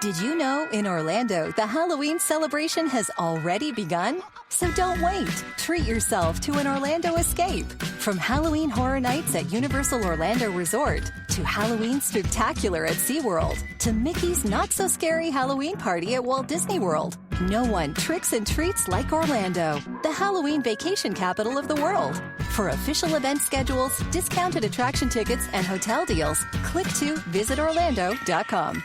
Did you know in Orlando, the Halloween celebration has already begun? So don't wait. Treat yourself to an Orlando escape. From Halloween Horror Nights at Universal Orlando Resort to Halloween Spooktacular at SeaWorld to Mickey's Not-So-Scary Halloween Party at Walt Disney World. No one tricks and treats like Orlando, the Halloween vacation capital of the world. For official event schedules, discounted attraction tickets, and hotel deals, click to visitorlando.com.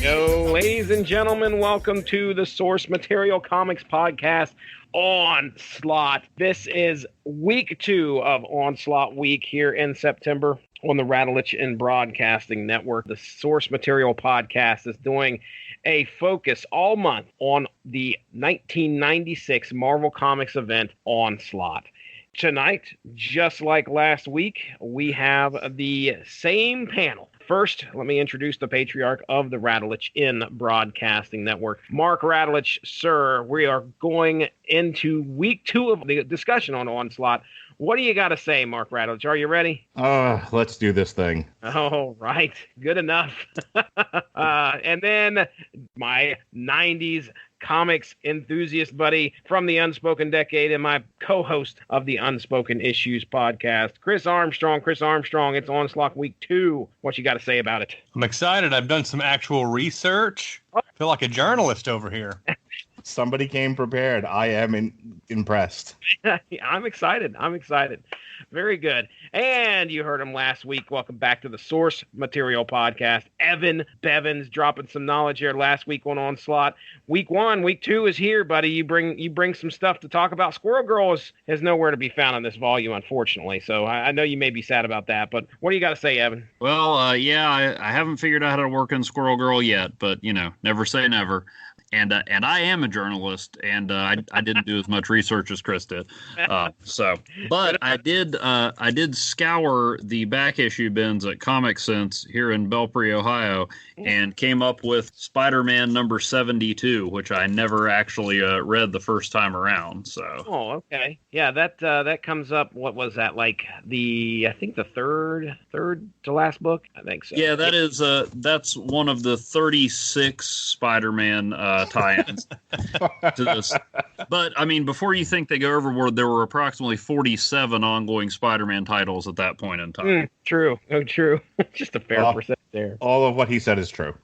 Yo, ladies and gentlemen, welcome to the Source Material Comics Podcast, Onslaught. This is week 2 of Onslaught Week here in September on the Rattlich and Broadcasting Network. The Source Material Podcast is doing a focus all month on the 1996 Marvel Comics event, Onslaught. Tonight, just like last week, we have the same panel. First, let me introduce the patriarch of the Rattlich in Broadcasting Network, Mark Rattlich. Sir, we are going into week 2 of the discussion on Onslaught. What do you got to say, Mark Rattlich? Are you ready? Let's do this thing. Oh, right. Good enough. And then my 90s comics enthusiast buddy from the Unspoken Decade and my co-host of the Unspoken Issues podcast, Chris Armstrong. Chris Armstrong, it's Onslaught Week 2. What you got to say about it? I'm excited. I've done some actual research. I feel like a journalist over here. Somebody came prepared. I am impressed. I'm excited. Very good. And you heard him last week. Welcome back to the Source Material Podcast. Evan Bevins dropping some knowledge here last week on Onslaught. Week 1, week 2 is here, buddy. You bring some stuff to talk about. Squirrel Girl is nowhere to be found in this volume, unfortunately. So I know you may be sad about that, but what do you got to say, Evan? Well, I haven't figured out how to work in Squirrel Girl yet, but never say never. And I am a journalist, and I didn't do as much research as Chris did. But I did scour the back issue bins at Comic Sense here in Belpre, Ohio, and came up with Spider-Man number 72, which I never actually read the first time around. So. Oh, okay. Yeah, that comes up. What was that, like I think the third to last book? I think so. Yeah, that's one of the 36 Spider-Man tie-ins to this. But I mean, before you think they go overboard, there were approximately 47 ongoing Spider-Man titles at that point in time. True. Just a fair percent there. All of what he said is true.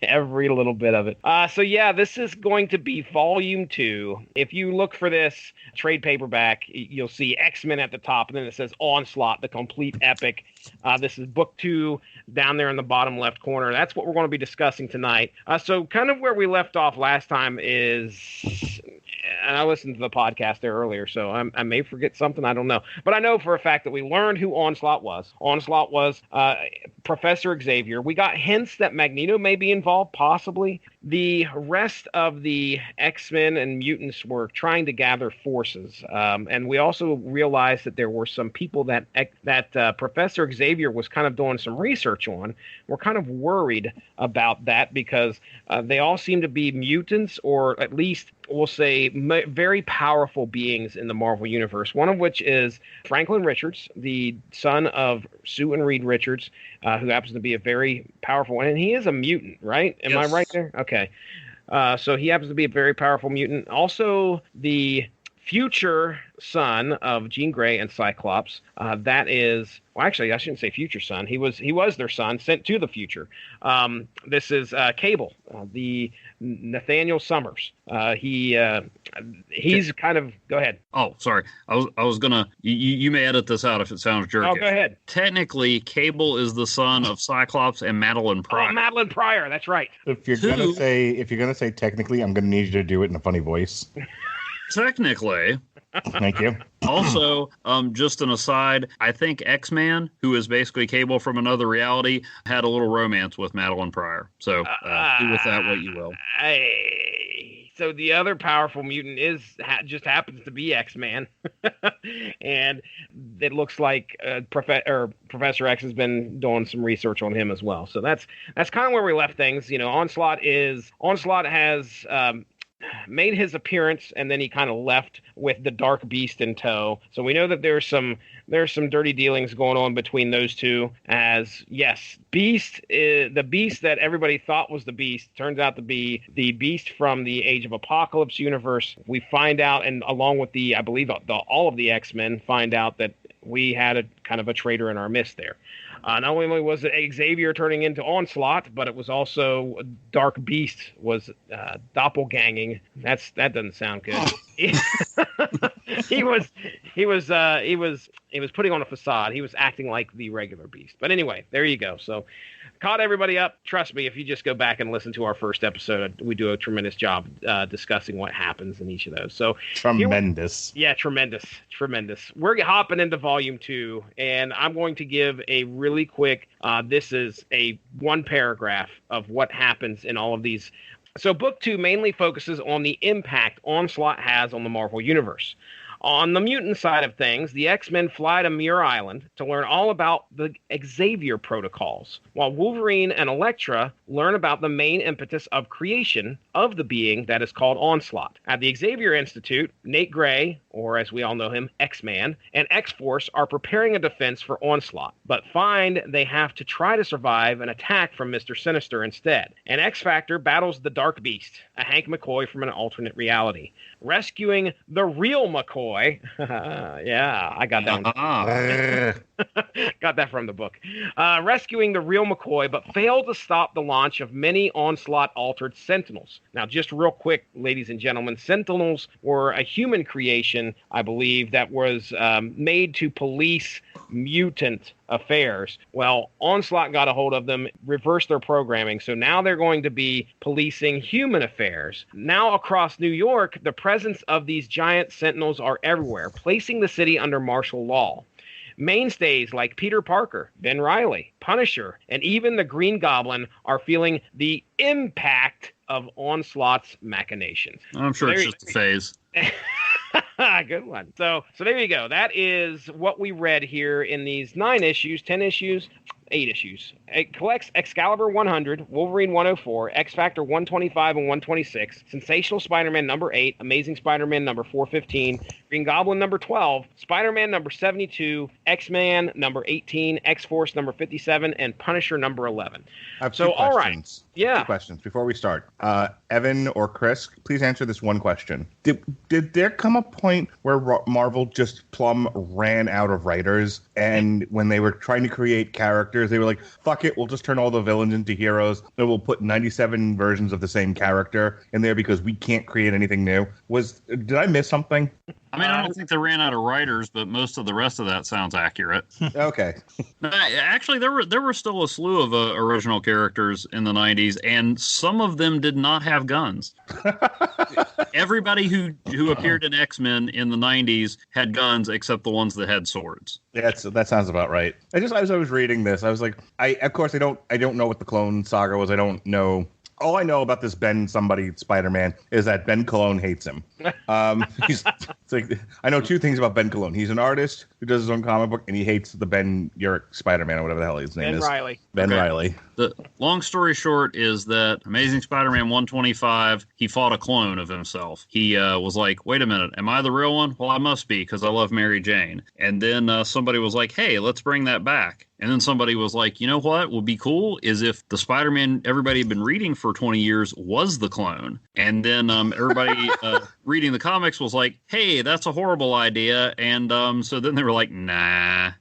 Every little bit of it. So yeah, this is going to be volume 2. If you look for this trade paperback, you'll see X-Men at the top, and then it says Onslaught, the Complete Epic. This is book 2 down there in the bottom left corner. That's what we're going to be discussing tonight. So kind of where we left off last time is, and I listened to the podcast there earlier, so I may forget something. I don't know. But I know for a fact that we learned who Onslaught was. Onslaught was Professor Xavier. We got hints that Magneto may be involved, possibly. The rest of the X-Men and mutants were trying to gather forces. And we also realized that there were some people that Professor Xavier was kind of doing some research on. We're kind of worried about that because they all seem to be mutants, or at least we'll say very powerful beings in the Marvel Universe, one of which is Franklin Richards, the son of Sue and Reed Richards, who happens to be a very powerful one. And he is a mutant, right? Am I right there? Okay. So he happens to be a very powerful mutant. Also, the future son of Jean Grey and Cyclops. That is, well, actually, I shouldn't say future son. He was their son, sent to the future. This is Cable, the Nathaniel Summers. He's kind of. Go ahead. Oh, sorry. I was gonna. You may edit this out if it sounds jerky. Oh, go ahead. Technically, Cable is the son of Cyclops and Madeline Pryor. Oh, Madeline Pryor. That's right. If you're gonna say technically, I'm gonna need you to do it in a funny voice. Technically. Thank you. Also, just an aside, I think X-Man, who is basically Cable from another reality, had a little romance with Madeline Pryor. So do with that what you will. I So the other powerful mutant just happens to be X-Man, and it looks like Professor X has been doing some research on him as well. So that's kind of where we left things. Onslaught has made his appearance, and then he kind of left with the Dark Beast in tow. So we know that there's some dirty dealings going on between those two. As yes, the Beast that everybody thought was the Beast turns out to be the Beast from the Age of Apocalypse universe. We find out, and along with I believe all of the X-Men find out that we had a kind of a traitor in our midst there. Not only was it Xavier turning into Onslaught, but it was also Dark Beast was doppelganging. That doesn't sound good. He was putting on a facade. He was acting like the regular Beast. But anyway, there you go. So caught everybody up. Trust me, if you just go back and listen to our first episode, we do a tremendous job discussing what happens in each of those. So tremendous. Tremendous. We're hopping into volume 2, and I'm going to give a really quick, this is a one paragraph of what happens in all of these. So book 2 mainly focuses on the impact Onslaught has on the Marvel Universe. On the mutant side of things, the X-Men fly to Muir Island to learn all about the Xavier protocols, while Wolverine and Elektra learn about the main impetus of creation of the being that is called Onslaught. At the Xavier Institute, Nate Gray, or as we all know him, X-Man, and X-Force are preparing a defense for Onslaught, but find they have to try to survive an attack from Mr. Sinister instead. And X-Factor battles the Dark Beast, a Hank McCoy from an alternate reality, rescuing the real McCoy. Yeah, I got that one. Got that from the book. Rescuing the real McCoy, but failed to stop the launch of many Onslaught-altered Sentinels. Now, just real quick, ladies and gentlemen, Sentinels were a human creation, I believe, that was made to police mutant affairs. Well, Onslaught got a hold of them, reversed their programming, so now they're going to be policing human affairs. Now across New York, the presence of these giant sentinels are everywhere, placing the city under martial law. Mainstays like Peter Parker, Ben Reilly, Punisher, and even the Green Goblin are feeling the impact of Onslaught's machinations. I'm sure it's just a phase. Good one. So there you go. That is what we read here in these 9 issues, 10 issues, 8 issues. It collects Excalibur 100, Wolverine 104, X-Factor 125 and 126, Sensational Spider-Man number 8, Amazing Spider-Man number 415, Green Goblin number 12, Spider-Man number 72, X-Man number 18, X-Force number 57, and Punisher number 11. I have two questions. All right. Yeah. 2 questions before we start. Evan or Chris, please answer this one question. Did there come a point where Marvel just plumb ran out of writers, and when they were trying to create characters, they were like, fuck it, we'll just turn all the villains into heroes, and we'll put 97 versions of the same character in there because we can't create anything new? Did I miss something? I mean, I don't think they ran out of writers, but most of the rest of that sounds accurate. Okay. Actually, there were still a slew of original characters in the 90s, and some of them did not have guns. Everybody who appeared in X-Men in the 90s had guns except the ones that had swords. That sounds about right. As I was reading this, I was like, I don't know what the Clone Saga was. I don't know. All I know about this Ben somebody Spider-Man is that Ben Cologne hates him. I know 2 things about Ben Cologne. He's an artist who does his own comic book, and he hates the Ben Urich Spider-Man or whatever the hell his name is. Ben Reilly. The long story short is that Amazing Spider-Man 125, he fought a clone of himself. He was like, wait a minute, am I the real one? Well, I must be, because I love Mary Jane. And then somebody was like, hey, let's bring that back. And then somebody was like, you know what would be cool is if the Spider-Man everybody had been reading for 20 years was the clone. And then everybody reading the comics was like, hey, that's a horrible idea. And so then they were like, nah,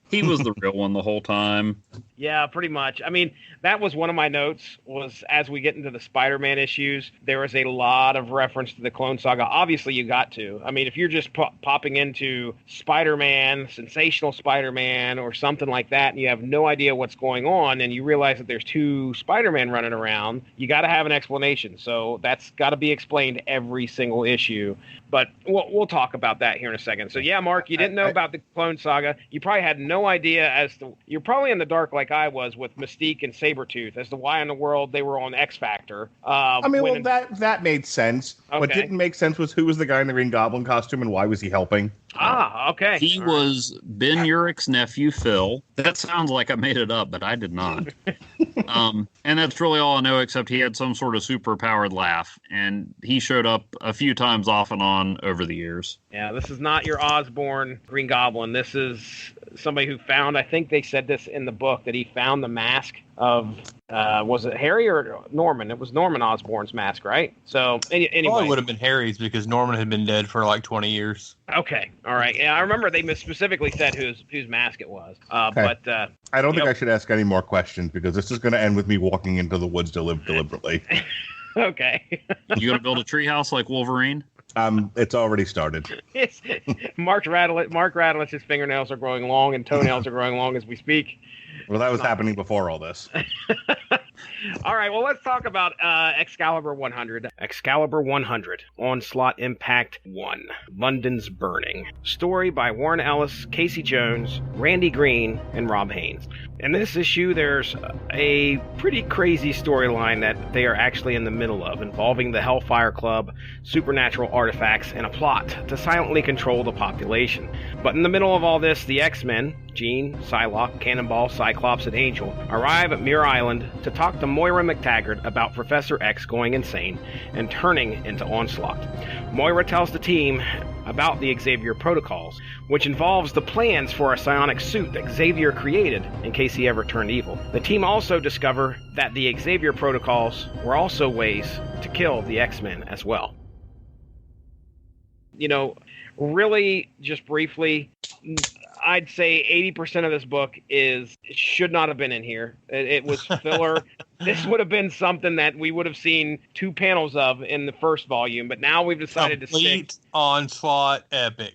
he was the real one the whole time. Yeah, pretty much. I mean, that was one of my notes, was as we get into the Spider-Man issues, there is a lot of reference to the Clone Saga. Obviously, you got to. I mean, if you're just popping into Spider-Man, Sensational Spider-Man, or something like that, and you have no idea what's going on, and you realize that there's 2 Spider-Man running around, you got to have an explanation. So that's got to be explained every single issue. But we'll talk about that here in a second. So, yeah, Mark, you didn't know about the Clone Saga. You probably had no idea you're probably in the dark like like I was with Mystique and Sabretooth as to why in the world they were on X Factor. That made sense. Okay. What didn't make sense was who was the guy in the Green Goblin costume and why was he helping? Okay. He was Ben Urich's nephew, Phil. That sounds like I made it up, but I did not. And that's really all I know, except he had some sort of super-powered laugh, and he showed up a few times off and on over the years. Yeah, this is not your Osborn Green Goblin. This is somebody who found, I think they said this in the book, that he found the mask of, was it Harry or Norman? It was Norman Osborn's mask, right? So, anyway. Probably would have been Harry's because Norman had been dead for like 20 years. Okay, all right. Yeah, I remember they specifically said whose mask it was. Okay. But I don't think I should ask any more questions because this is going to end with me walking into the woods to live deliberately. Okay. You going to build a treehouse like Wolverine? It's already started. Mark Radlich's fingernails are growing long and toenails are growing long as we speak. Well, that was happening before all this. All right, well, let's talk about Excalibur 100. Excalibur 100, Onslaught Impact 1, London's Burning. Story by Warren Ellis, Casey Jones, Randy Green, and Rob Haynes. In this issue, there's a pretty crazy storyline that they are actually in the middle of, involving the Hellfire Club, supernatural artifacts, and a plot to silently control the population. But in the middle of all this, the X-Men, Jean, Psylocke, Cannonball, Cyclops, and Angel, arrive at Muir Island to talk to Moira McTaggart about Professor X going insane and turning into Onslaught. Moira tells the team about the Xavier protocols, which involves the plans for a psionic suit that Xavier created in case he ever turned evil. The team also discover that the Xavier protocols were also ways to kill the X-Men as well. You know, really, just briefly, I'd say 80% of this book should not have been in here. It was filler. This would have been something that we would have seen 2 panels of in the first volume, but now we've decided to stick. Complete Onslaught Epic.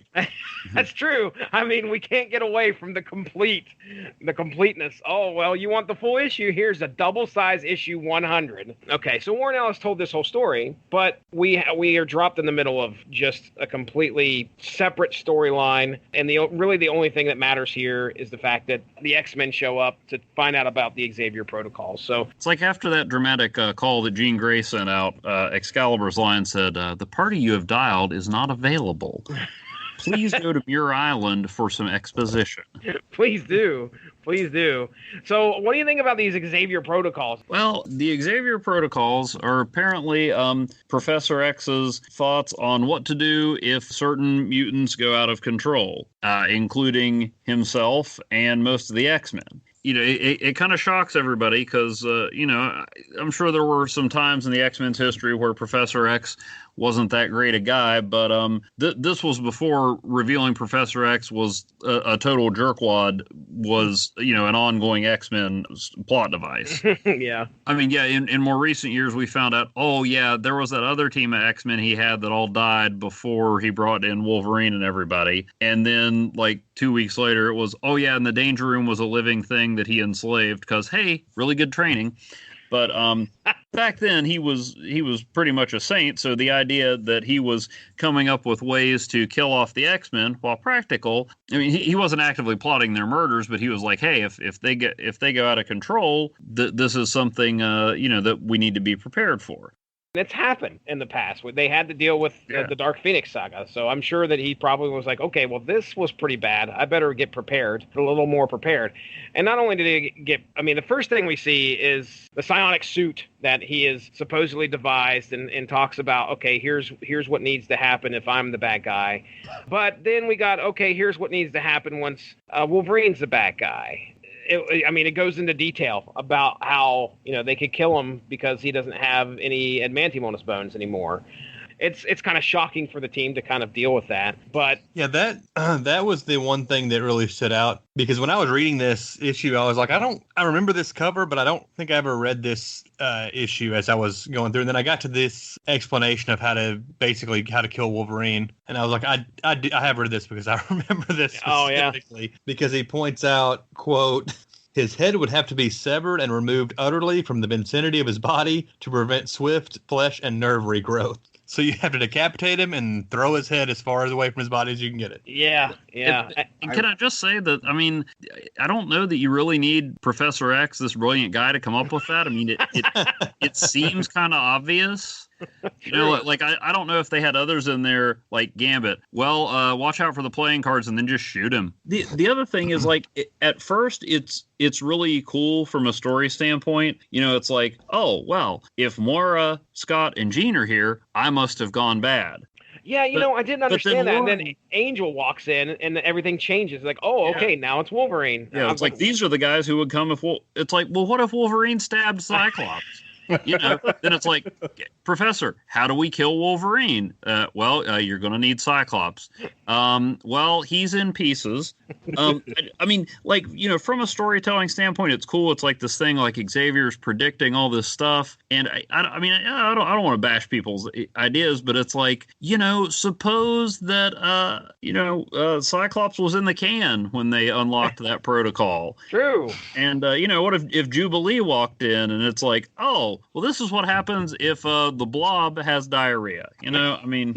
That's true. I mean, we can't get away from the completeness. Oh, well, you want the full issue? Here's a double-size issue 100. Okay, so Warren Ellis told this whole story, but we are dropped in the middle of just a completely separate storyline, and really the only thing that matters here is the fact that the X-Men show up to find out about the Xavier protocols. So it's like after that dramatic call that Jean Grey sent out, Excalibur's line said, "The party you have dialed is not available. Please go to Muir Island for some exposition." Please do. Please do. So what do you think about these Xavier protocols? Well, the Xavier protocols are apparently Professor X's thoughts on what to do if certain mutants go out of control, including himself and most of the X-Men. You know, it kind of shocks everybody because, you know, I'm sure there were some times in the X-Men's history where Professor X wasn't that great a guy, but this was before revealing Professor X was a total jerkwad was, you know, an ongoing X-Men plot device. Yeah. I mean, yeah, in more recent years, we found out, oh, yeah, there was that other team of X-Men he had that all died before he brought in Wolverine and everybody. And then, like, 2 weeks later, it was, oh, yeah, and the Danger Room was a living thing that he enslaved because, hey, really good training. But back then, he was pretty much a saint, so the idea that he was coming up with ways to kill off the X-Men, while practical, I mean, he wasn't actively plotting their murders, but he was like, hey, if they go out of control, this is something you know, that we need to be prepared for. It's happened in the past. They had to deal with the Dark Phoenix saga. So I'm sure that he probably was like, okay, well, this was pretty bad. I better get prepared, a little more prepared. And not only did he get, I mean, the first thing we see is the psionic suit that he is supposedly devised and talks about, okay, here's what needs to happen if I'm the bad guy. But then we got, okay, here's what needs to happen once Wolverine's the bad guy. It goes into detail about how, you know, they could kill him because he doesn't have any adamantium on his bones anymore. It's kind of shocking for the team to kind of deal with that. But yeah, that was the one thing that really stood out, because when I was reading this issue, I was like, I remember this cover, but I don't think I ever read this issue as I was going through. And then I got to this explanation of how to kill Wolverine, and I was like, I have read this because I remember this specifically, because he points out, quote, his head would have to be severed and removed utterly from the vicinity of his body to prevent swift flesh and nerve regrowth. So you have to decapitate him and throw his head as far away from his body as you can get it. Yeah. And can I just say that, I mean, I don't know that you really need Professor X, this brilliant guy, to come up with that. I mean, it seems kind of obvious. You know, like I don't know if they had others in there like Gambit. Well, watch out for the playing cards and then just shoot him. The other thing is, like, at first it's really cool from a story standpoint. You know, it's like, oh, well, if Moira, Scott, and Jean are here, I must have gone bad. Yeah, I didn't understand that. And then Angel walks in and everything changes. Like, oh, okay, now it's Wolverine. Yeah, it's like these are the guys who would come if it's like, well, what if Wolverine stabbed Cyclops? You know, then it's like, Professor, how do we kill Wolverine? You're going to need Cyclops. Well, he's in pieces. I mean, like, you know, from a storytelling standpoint, it's cool. It's like this thing, like Xavier's predicting all this stuff. And I mean, I don't want to bash people's ideas, but it's like, you know, suppose that, Cyclops was in the can when they unlocked that protocol. True. And, what if Jubilee walked in and it's like, oh, well, this is what happens if the Blob has diarrhea. You know, I mean,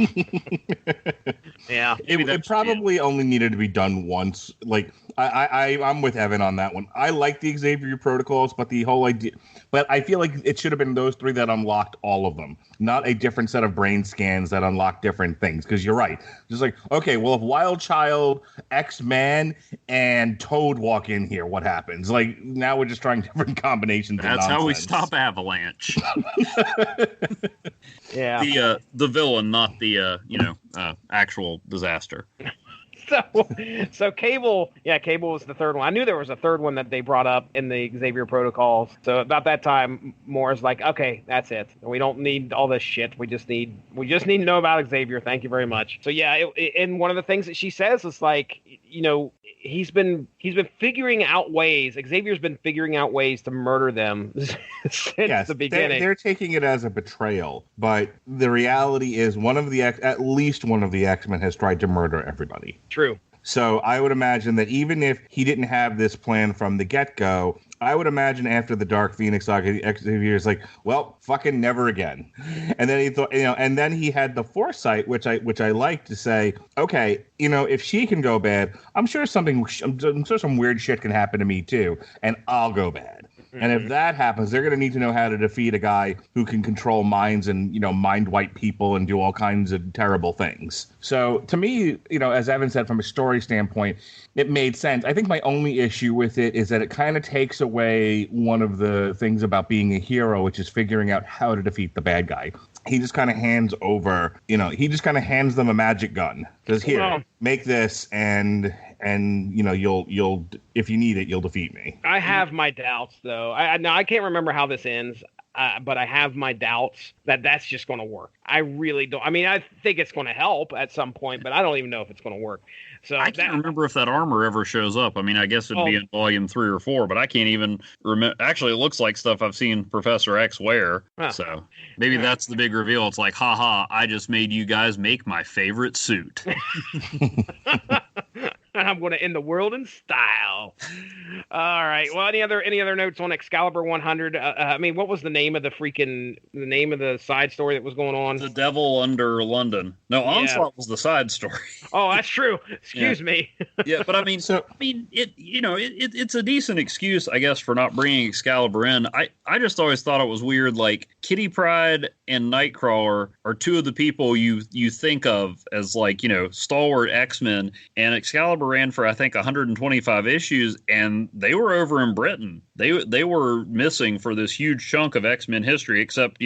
yeah, it probably only needed to be done once. Like, I'm with Evan on that one. I like the Xavier protocols, but the whole idea, but I feel like it should have been those three that unlocked all of them, not a different set of brain scans that unlock different things. Because you're right, just like, okay, well, if Wild Child, X-Man, and Toad walk in here, what happens? Like, now we're just trying different combinations. That's how we stop Avalanche. Yeah, the villain, not the actual disaster. So Cable was the third one. I knew there was a third one that they brought up in the Xavier protocols. So about that time, Moore's like, okay, that's it. We don't need all this shit. We just need to know about Xavier. Thank you very much. So yeah, and one of the things that she says is like, you know, he's been figuring out ways. Xavier's been figuring out ways to murder them since the beginning. They're taking it as a betrayal, but the reality is at least one of the X-Men has tried to murder everybody. True. So I would imagine that even if he didn't have this plan from the get-go, I would imagine after the Dark Phoenix saga, Xavier's like, well, fucking never again. And then he thought, and then he had the foresight, which I like to say, okay, if she can go bad, I'm sure some weird shit can happen to me too, and I'll go bad. And if that happens, they're going to need to know how to defeat a guy who can control minds and, mind wipe people and do all kinds of terrible things. So to me, as Evan said, from a story standpoint, it made sense. I think my only issue with it is that it kind of takes away one of the things about being a hero, which is figuring out how to defeat the bad guy. He just kind of hands them a magic gun. Says, here, make this, and you'll if you need it, you'll defeat me. I have my doubts, though. I can't remember how this ends, but I have my doubts that that's just going to work. I really don't. I mean, I think it's going to help at some point, but I don't even know if it's going to work. So I can't remember if that armor ever shows up. I mean, I guess it'd be in volume 3 or 4, but I can't even remember. Actually, it looks like stuff I've seen Professor X wear. Huh. So maybe that's the big reveal. It's like, haha, I just made you guys make my favorite suit. I'm going to end the world in style. All right. Well, any other notes on Excalibur 100? I mean, what was the name of the side story that was going on? The Devil Under London. No, Onslaught was the side story. Oh, that's true. Excuse me. Yeah, but I mean, it's a decent excuse, I guess, for not bringing Excalibur in. I just always thought it was weird. Like, Kitty Pryde and Nightcrawler are two of the people you think of as, like, stalwart X-Men, and Excalibur ran for, I think, 125 issues, and they were over in Britain. They were missing for this huge chunk of X-Men history, except,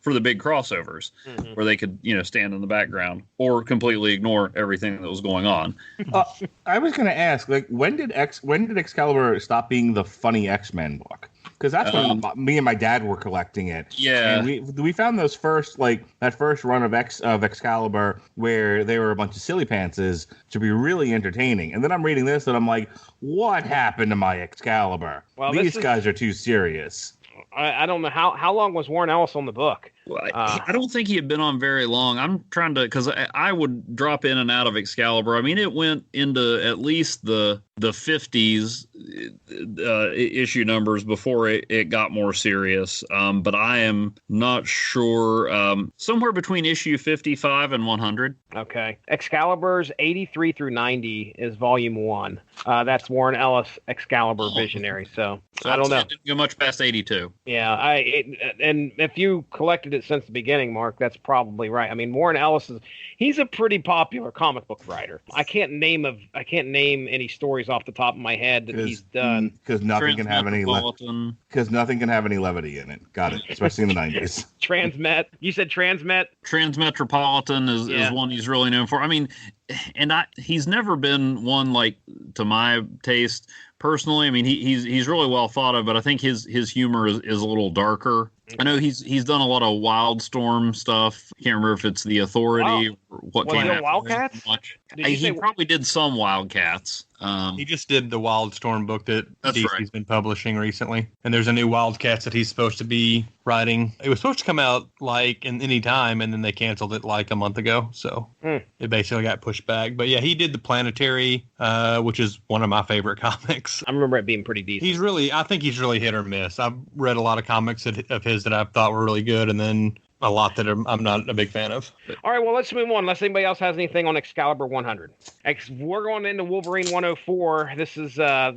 for the big crossovers, where they could, stand in the background or completely ignore everything that was going on. I was going to ask, like, when did Excalibur stop being the funny X-Men book? Because that's when me and my dad were collecting it. Yeah, and we found those that first run of Excalibur where they were a bunch of silly pantses to be really entertaining. And then I'm reading this and I'm like, what happened to my Excalibur? Well, these guys are too serious. I don't know how long was Warren Ellis on the book. Well, I don't think he had been on very long. I'm trying to, because I would drop in and out of Excalibur. I mean, it went into at least the 50s, issue numbers before it got more serious. But I am not sure. Somewhere between issue 55 and 100. Okay. Excalibur's 83 through 90 is volume 1. That's Warren Ellis Excalibur Visionary. So I don't know. It didn't go much past 82. Yeah, and if you collected it since the beginning, Mark, that's probably right. I mean, Warren Ellis he's a pretty popular comic book writer. I can't name any stories off the top of my head that he's done because nothing can have any levity in it. Got it, especially in the 90s. Transmet. You said Transmet. Transmetropolitan is one he's really known for. I mean, and he's never been one like to my taste. Personally, I mean, he's really well thought of, but I think his humor is a little darker. I know he's done a lot of Wildstorm stuff. I can't remember if it's The Authority or what came after Wildcats? He probably did some Wildcats. He just did the Wildstorm book that DC's been publishing recently. And there's a new Wildcats that he's supposed to be writing. It was supposed to come out like in any time, and then they canceled it like a month ago. So it basically got pushed back. But yeah, he did the Planetary, which is one of my favorite comics. I remember it being pretty decent. I think he's really hit or miss. I've read a lot of comics of his that I thought were really good, and then a lot that I'm not a big fan of. All right, well, let's move on. Unless anybody else has anything on Excalibur 100. We're going into Wolverine 104. This is a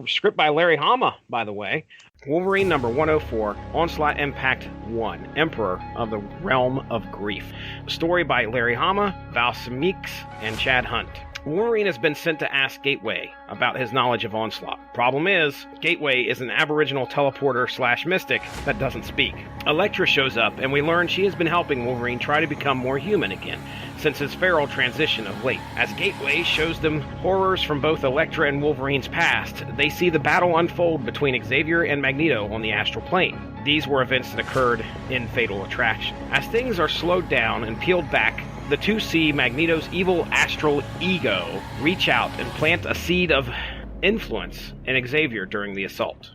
script by Larry Hama, by the way. Wolverine number 104, Onslaught Impact 1, Emperor of the Realm of Grief. Story by Larry Hama, Val Semix, and Chad Hunt. Wolverine has been sent to ask Gateway about his knowledge of Onslaught. Problem is, Gateway is an aboriginal teleporter/mystic that doesn't speak. Elektra shows up, and we learn she has been helping Wolverine try to become more human again since his feral transition of late. As Gateway shows them horrors from both Elektra and Wolverine's past, they see the battle unfold between Xavier and Magneto on the astral plane. These were events that occurred in Fatal Attraction. As things are slowed down and peeled back, the two see Magneto's evil astral ego reach out and plant a seed of influence in Xavier during the assault.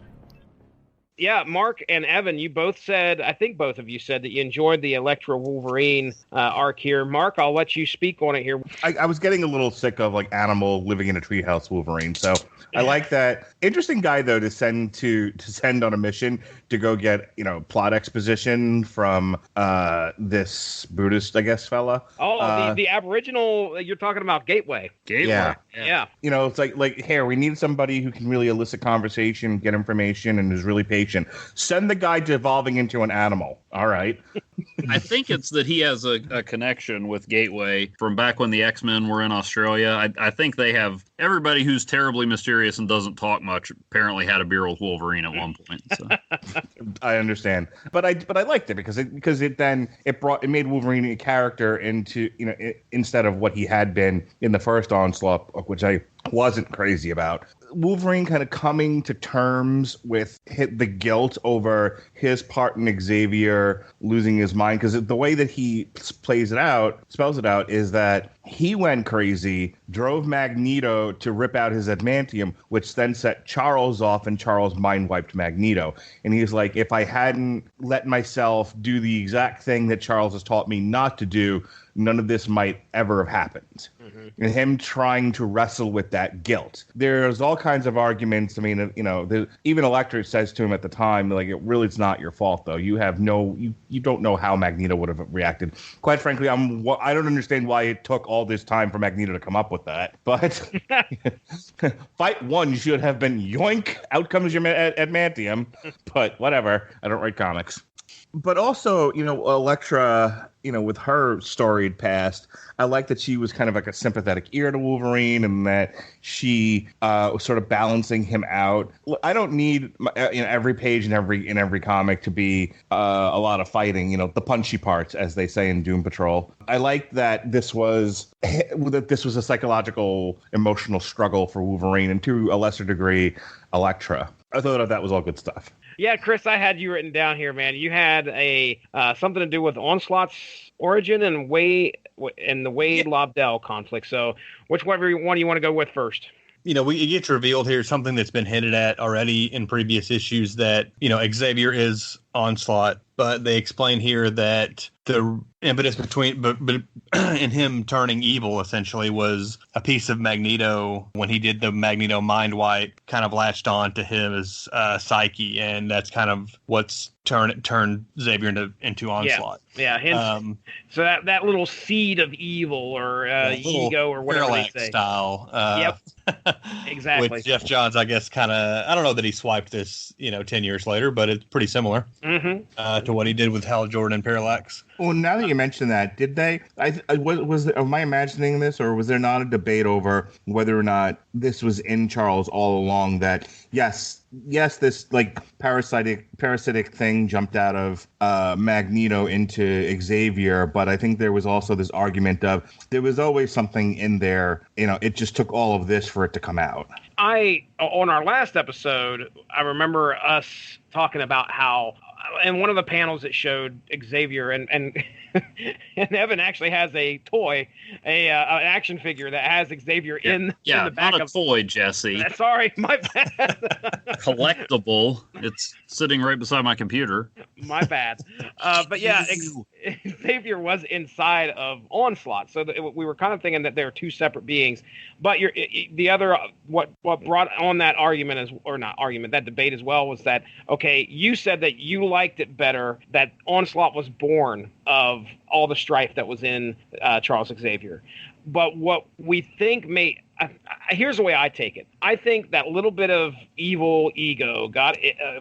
Yeah, Mark and Evan, you both said, I think both of you said that you enjoyed the Elektra Wolverine arc here. Mark, I'll let you speak on it here. I was getting a little sick of like Animal living in a treehouse Wolverine, so I like that. Interesting guy though to send on a mission to go get plot exposition from this Buddhist, I guess, fella. Oh, the Aboriginal. You're talking about Gateway. Yeah. It's like here we need somebody who can really elicit conversation, get information, and is really patient. Send the guy devolving into an animal. All right. I think it's that he has a connection with Gateway from back when the X-Men were in Australia. I think they have everybody who's terribly mysterious and doesn't talk much apparently had a beer with Wolverine at one point. So. I understand, but I liked it because it made Wolverine a character into instead of what he had been in the first Onslaught book, which I wasn't crazy about. Wolverine kind of coming to terms with the guilt over his part in Xavier losing his mind, because the way that he spells it out, is that he went crazy, drove Magneto to rip out his adamantium, which then set Charles off, and Charles mind wiped Magneto. And he's like, if I hadn't let myself do the exact thing that Charles has taught me not to do, none of this might ever have happened. Mm-hmm. And him trying to wrestle with that guilt. There's all kinds of arguments. I mean, even Elektra says to him at the time, like, it's not your fault, though. You don't know how Magneto would have reacted. Quite frankly, I don't understand why it took all this time for Magneto to come up with that. But fight one should have been yoink, out comes your adamantium. But whatever. I don't write comics. But also, Elektra, with her storied past, I like that she was kind of like a sympathetic ear to Wolverine, and that she was sort of balancing him out. I don't need every page in every comic to be a lot of fighting, the punchy parts, as they say in Doom Patrol. I like that this was a psychological, emotional struggle for Wolverine, and to a lesser degree, Elektra. I thought that was all good stuff. Yeah, Chris, I had you written down here, man. You had a something to do with Onslaught's origin and the Wade Lobdell conflict. So whichever one you want to go with first? It gets revealed here something that's been hinted at already in previous issues, that, Xavier is Onslaught, but they explain here that the impetus between, but in him turning evil essentially was a piece of Magneto when he did the Magneto mind wipe, kind of latched on to his psyche, and that's kind of what's turned Xavier into Onslaught. Yeah. Hence, so that little seed of evil or ego or whatever Parallax they say. Style. Yep. Exactly. With Jeff Johns, I guess, kind of, I don't know that he swiped this, 10 years later, but it's pretty similar to what he did with Hal Jordan and Parallax. Well, now that you mention that, did they? Am I imagining this, or was there not a debate over whether or not this was in Charles all along? That yes, this like parasitic thing jumped out of Magneto into Xavier, but I think there was also this argument of there was always something in there. It just took all of this for it to come out. On our last episode, I remember us talking about how in one of the panels it showed Xavier and and Evan actually has a toy, an action figure that has Xavier in the back not a toy, Jesse. Sorry, my bad. Collectible. It's sitting right beside my computer. My bad. But yeah, Xavier was inside of Onslaught, so we were kind of thinking that they were two separate beings. But the other what brought on that argument that debate as well was that you said that you liked it better that Onslaught was born of all the strife that was in Charles Xavier. But what we think here's the way I take it. I think that little bit of evil ego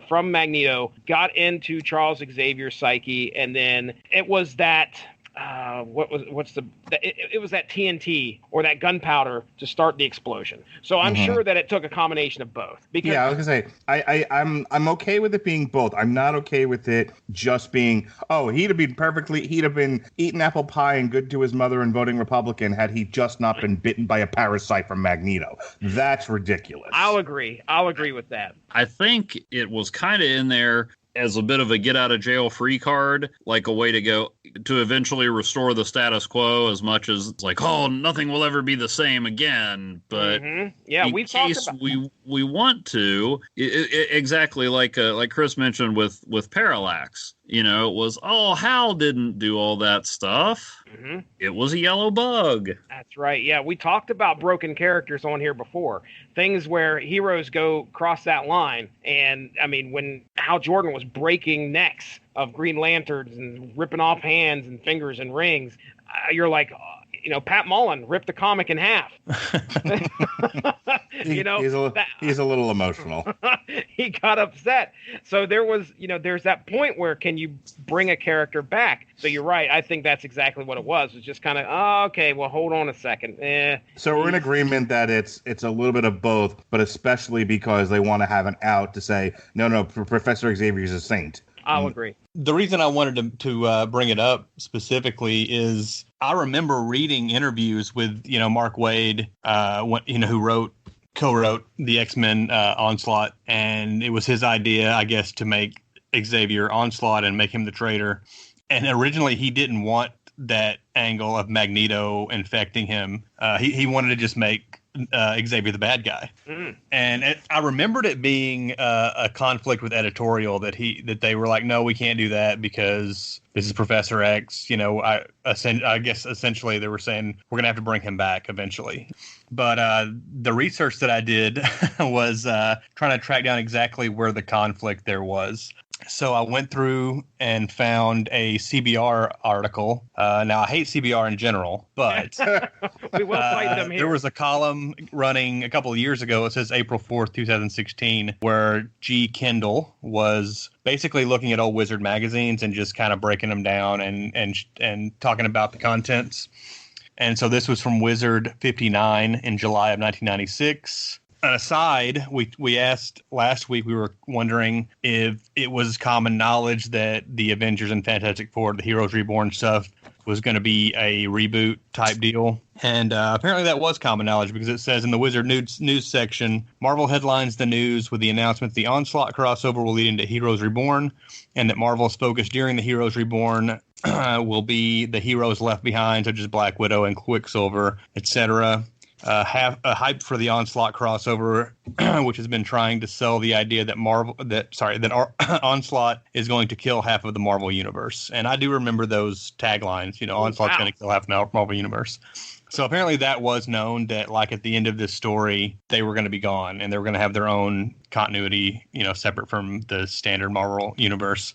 from Magneto got into Charles Xavier's psyche, and then it was that it was that TNT or that gunpowder to start the explosion. So I'm sure that it took a combination of both. Because I was gonna say I'm okay with it being both. I'm not okay with it just being he'd have been eating apple pie and good to his mother and voting Republican had he just not been bitten by a parasite from Magneto. That's ridiculous. I'll agree with that. I think it was kind of in there as a bit of a get out of jail free card, like a way to go to eventually restore the status quo, as much as it's like, nothing will ever be the same again. But we've talked about we want to exactly like Chris mentioned with Parallax. It was Hal didn't do all that stuff. It was a yellow bug. That's right. Yeah, we talked about broken characters on here before. Things where heroes go cross that line. And I mean, when Hal Jordan was breaking necks of Green Lanterns and ripping off hands and fingers and rings, you're like, Pat Mullen ripped the comic in half. He's a little emotional. He got upset. So there was, there's that point where can you bring a character back? So you're right. I think that's exactly what it was. It's just kind of, well, hold on a second. So we're in agreement that it's a little bit of both, but especially because they want to have an out to say, no, Professor Xavier is a saint. I'll agree. The reason I wanted to bring it up specifically is I remember reading interviews with Mark Waid, who co-wrote the X-Men Onslaught, and it was his idea, I guess, to make Xavier Onslaught and make him the traitor. And originally, he didn't want that angle of Magneto infecting him. He wanted to just make Xavier the bad guy. And I remembered it being a conflict with editorial that they were like, no, we can't do that because this is Professor X. I guess essentially they were saying we're gonna have to bring him back eventually. But the research that I did was trying to track down exactly where the conflict there was. So I went through and found a CBR article. Now, I hate CBR in general, but we will fight them here. There was a column running a couple of years ago. It says April 4th, 2016, where G. Kendall was basically looking at old Wizard magazines and just kind of breaking them down and talking about the contents. And so this was from Wizard 59 in July of 1996. Aside, we asked last week, we were wondering if it was common knowledge that the Avengers and Fantastic Four, the Heroes Reborn stuff, was going to be a reboot type deal. And apparently that was common knowledge because it says in the Wizard news section, Marvel headlines the news with the announcement the Onslaught crossover will lead into Heroes Reborn, and that Marvel's focus during the Heroes Reborn will be the heroes left behind, such as Black Widow and Quicksilver, etc. hyped for the Onslaught crossover, which has been trying to sell the idea that Onslaught is going to kill half of the Marvel universe. And I do remember those taglines, Onslaught's going to kill half of the Marvel universe. So apparently that was known, that like at the end of this story, they were going to be gone and they were going to have their own continuity, separate from the standard Marvel universe.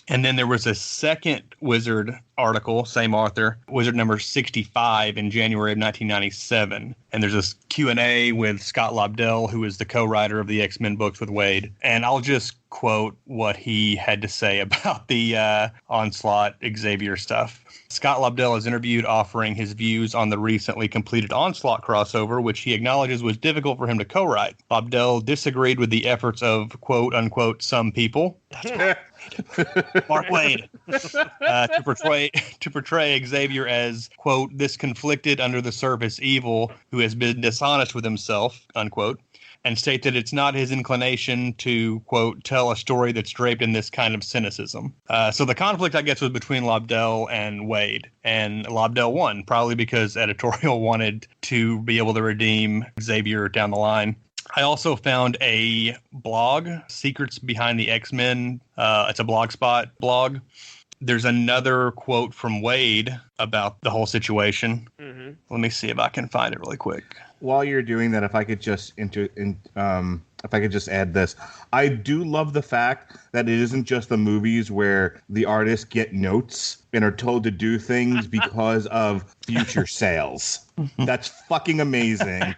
And then there was a second Wizard article, same author, Wizard number 65 in January of 1997. And there's this Q&A with Scott Lobdell, who is the co-writer of the X-Men books with Wade. And I'll just quote what he had to say about the Onslaught Xavier stuff. Scott Lobdell is interviewed offering his views on the recently completed Onslaught crossover, which he acknowledges was difficult for him to co-write. Lobdell disagreed with the efforts of, quote, unquote, some people. Mark Wade, to portray Xavier as, quote, this conflicted under the surface evil who has been dishonest with himself, unquote, and state that it's not his inclination to, quote, tell a story that's draped in this kind of cynicism. So the conflict, I guess, was between Lobdell and Wade, and Lobdell won, probably because editorial wanted to be able to redeem Xavier down the line. I also found a blog, Secrets Behind the X-Men. It's a Blogspot blog. There's another quote from Wade about the whole situation. Mm-hmm. Let me see if I can find it really quick. While you're doing that, if I could just add this, I do love the fact that it isn't just the movies where the artists get notes and are told to do things because of future sales. That's fucking amazing.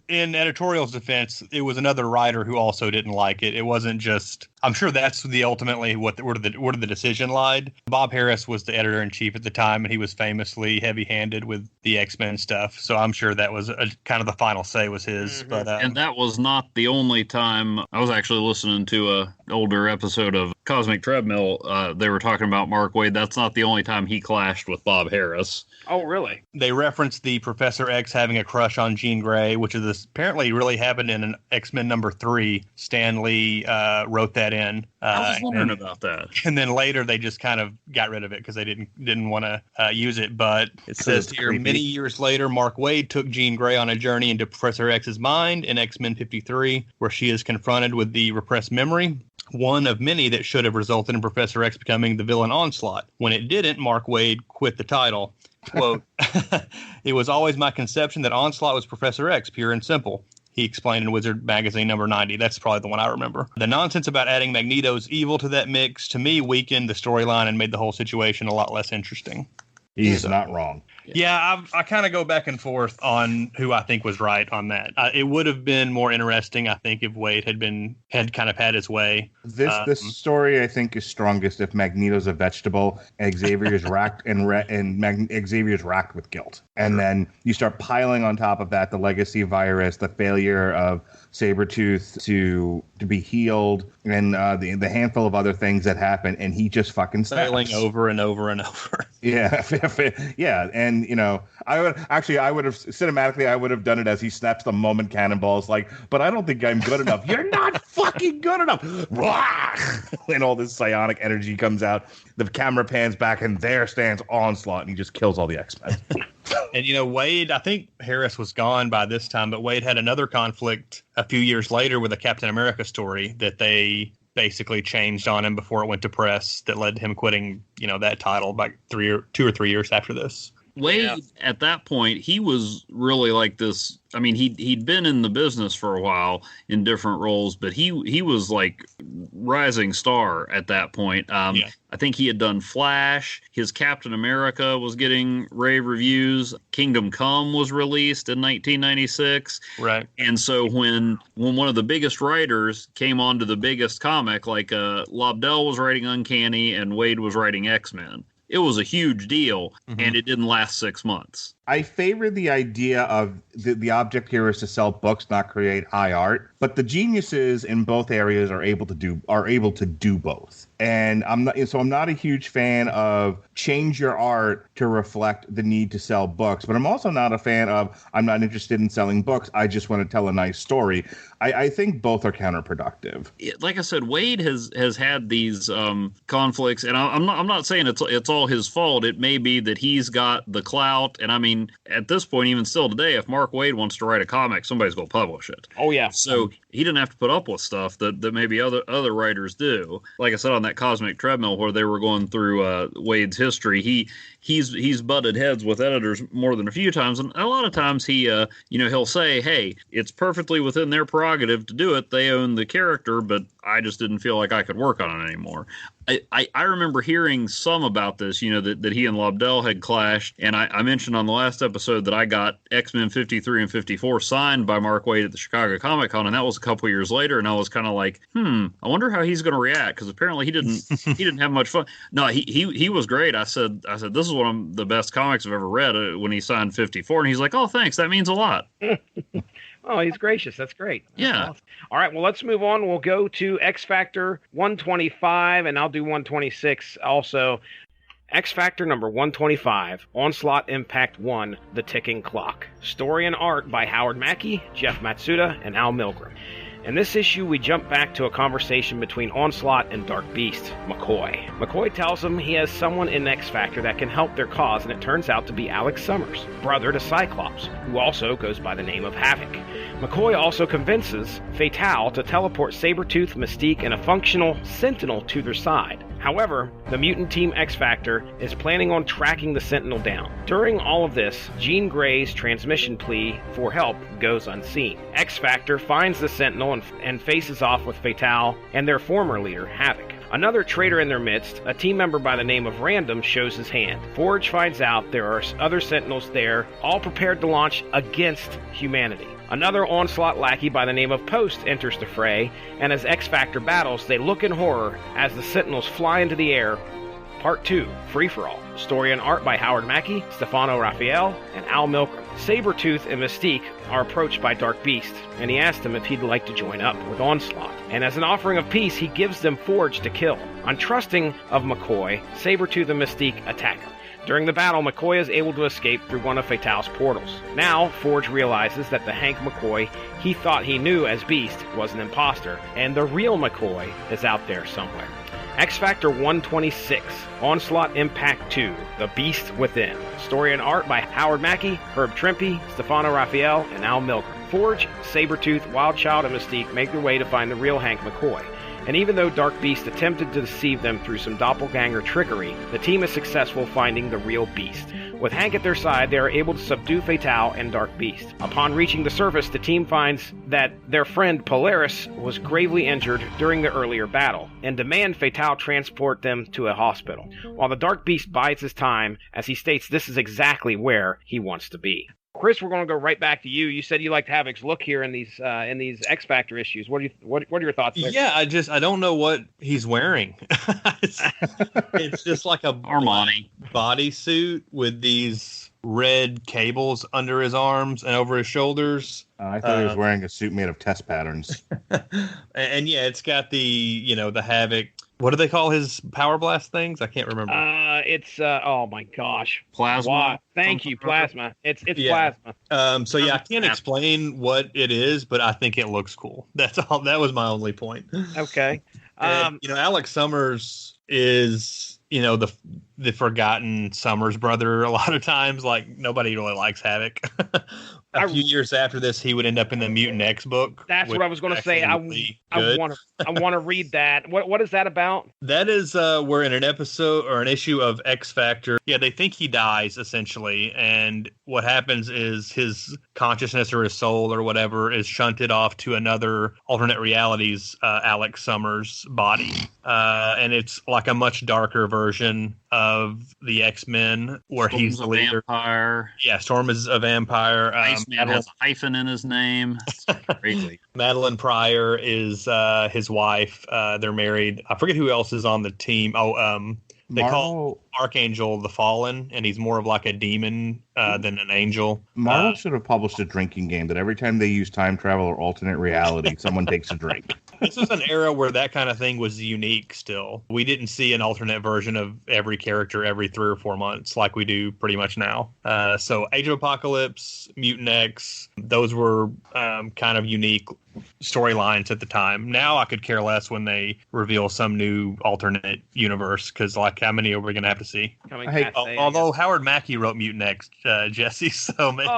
In editorial's defense, it was another writer who also didn't like it. It wasn't just, I'm sure that's ultimately where the decision lied. Bob Harris was the editor-in-chief at the time, and he was famously heavy-handed with the X-Men stuff. So I'm sure that was kind of the final say was his. Mm-hmm. But and that was not the only time. I was actually listening to a older episode of Cosmic Treadmill. They were talking about Mark Waid. That's not the only time he clashed with Bob Harris. Oh, really? They referenced the Professor X having a crush on Jean Grey, which is apparently really happened in an X-Men number 3. Stan Lee wrote that in. I was wondering about that. And then later they just kind of got rid of it because they didn't want to use it. But it says here, creepy. Many years later, Mark Waid took Jean Grey on a journey into Professor X's mind in X-Men 53, where she is confronted with the repressed memory, one of many that should have resulted in Professor X becoming the villain Onslaught. When it didn't, Mark Waid quit the title. Quote, it was always my conception that Onslaught was Professor X, pure and simple. He explained in Wizard magazine number 90. That's probably the one I remember. The nonsense about adding Magneto's evil to that mix, to me, weakened the storyline and made the whole situation a lot less interesting. He's not wrong. Yeah, I kind of go back and forth on who I think was right on that. It would have been more interesting, I think, if Wade had kind of had his way. This story, I think, is strongest if Magneto's a vegetable and Xavier's racked Xavier's racked with guilt, and then you start piling on top of that the legacy virus, the failure of Sabretooth to be healed, and the handful of other things that happen, and he just fucking snaps. Failing over and over and over. Yeah, yeah, and I would have cinematically done it as he snaps the moment cannonballs, like, but I don't think I'm good enough. You're not fucking good enough. And all this psionic energy comes out. The camera pans back, and there stands Onslaught, and he just kills all the X-Men. And, Wade, I think Harris was gone by this time, but Wade had another conflict a few years later with a Captain America story that they basically changed on him before it went to press that led to him quitting, that title like 2 or 3 years after this. Wade, at that point, he was really like this. I mean, he'd been in the business for a while in different roles, but he was like rising star at that point. I think he had done Flash. His Captain America was getting rave reviews. Kingdom Come was released in 1996. Right. And so when one of the biggest writers came onto the biggest comic, like Lobdell was writing Uncanny and Wade was writing X-Men, it was a huge deal, and it didn't last 6 months. I favor the idea of the object here is to sell books, not create high art. But the geniuses in both areas are able to do both. And I'm not a huge fan of change your art to reflect the need to sell books, but I'm also not a fan of I'm not interested in selling books. I just want to tell a nice story. I think both are counterproductive. Like I said, Wade has had these conflicts, and I'm not saying it's all his fault. It may be that he's got the clout, and I mean, at this point, even still today, if Mark Wade wants to write a comic, somebody's going to publish it. Oh yeah. So he didn't have to put up with stuff that maybe other writers do. Like I said on that Cosmic Treadmill, where they were going through Wade's history, he's butted heads with editors more than a few times, and a lot of times he'll say, hey, it's perfectly within their prerogative to do it. They own the character, but I just didn't feel like I could work on it anymore. I remember hearing some about this, that he and Lobdell had clashed, and I mentioned on the last episode that I got X-Men 53 and 54 signed by Mark Waid at the Chicago Comic Con, and that was a couple years later, and I was kind of like, I wonder how he's going to react, because apparently he didn't have much fun. No, he was great. I said this is one of the best comics I've ever read when he signed 54, and he's like, oh, thanks, that means a lot. Oh, he's gracious. That's great. That's yeah. Awesome. All right. Well, let's move on. We'll go to X Factor 125, and I'll do 126 also. X Factor number 125, Onslaught Impact 1, The Ticking Clock. Story and art by Howard Mackey, Jeff Matsuda, and Al Milgrom. In this issue, we jump back to a conversation between Onslaught and Dark Beast, McCoy. McCoy tells him he has someone in X Factor that can help their cause, and it turns out to be Alex Summers, brother to Cyclops, who also goes by the name of Havoc. McCoy also convinces Fatale to teleport Sabretooth, Mystique, and a functional Sentinel to their side. However, the mutant team X Factor is planning on tracking the Sentinel down. During all of this, Jean Grey's transmission plea for help goes unseen. X Factor finds the Sentinel and faces off with Fatale and their former leader, Havoc. Another traitor in their midst, a team member by the name of Random, shows his hand. Forge finds out there are other Sentinels there, all prepared to launch against humanity. Another Onslaught lackey by the name of Post enters the fray, and as X Factor battles, they look in horror as the Sentinels fly into the air. Part 2, Free For All. Story and art by Howard Mackey, Stefano Raphael, and Al Milgrom. Sabretooth and Mystique are approached by Dark Beast, and he asks them if he'd like to join up with Onslaught. And as an offering of peace, he gives them Forge to kill. Untrusting of McCoy, Sabretooth and Mystique attack him. During the battle, McCoy is able to escape through one of Fatale's portals. Now, Forge realizes that the Hank McCoy he thought he knew as Beast was an imposter, and the real McCoy is out there somewhere. X Factor 126, Onslaught Impact 2, The Beast Within. Story and art by Howard Mackey, Herb Trimpe, Stefano Raphael, and Al Milgrom. Forge, Sabretooth, Wildchild, and Mystique make their way to find the real Hank McCoy. And even though Dark Beast attempted to deceive them through some doppelganger trickery, the team is successful finding the real Beast. With Hank at their side, they are able to subdue Fatale and Dark Beast. Upon reaching the surface, the team finds that their friend Polaris was gravely injured during the earlier battle, and demand Fatale transport them to a hospital, while the Dark Beast bides his time as he states this is exactly where he wants to be. Chris, we're going to go right back to you. You said you liked Havoc's look here in these X Factor issues. What are your thoughts there? Yeah, I don't know what he's wearing. it's just like a Armani bodysuit with these red cables under his arms and over his shoulders. I thought he was wearing a suit made of test patterns. and yeah, it's got the the Havoc. What do they call his power blast things? I can't remember. It's oh my gosh, plasma. Wow. Thank you, plasma. It's plasma. So yeah, I can't explain what it is, but I think it looks cool. That's all. That was my only point. Okay. Alex Summers is the forgotten Summers brother. A lot of times, like nobody really likes Havoc. A few years after this, he would end up in the Mutant X book. That's what I was going to say. I want to read that. What is that about? That is we're in an episode or an issue of X Factor. Yeah, they think he dies essentially, and what happens is his consciousness or his soul or whatever is shunted off to another alternate reality's Alex Summers body, and it's like a much darker version of the X-Men where Storm's he's the leader. Vampire. Yeah, Storm is a vampire. Iceman has a hyphen in his name. It's crazy. Madeline Pryor is his wife. They're married. I forget who else is on the team. Archangel the Fallen, and he's more of like a demon than an angel. Marvel should have published a drinking game that every time they use time travel or alternate reality, someone takes a drink. This was an era where that kind of thing was unique still. We didn't see an alternate version of every character every 3 or 4 months like we do pretty much now. So Age of Apocalypse, Mutant X, those were kind of unique storylines at the time. Now I could care less when they reveal some new alternate universe, because like, how many are we going to have to see? Although Howard Mackey wrote Mutant X, Jesse, so maybe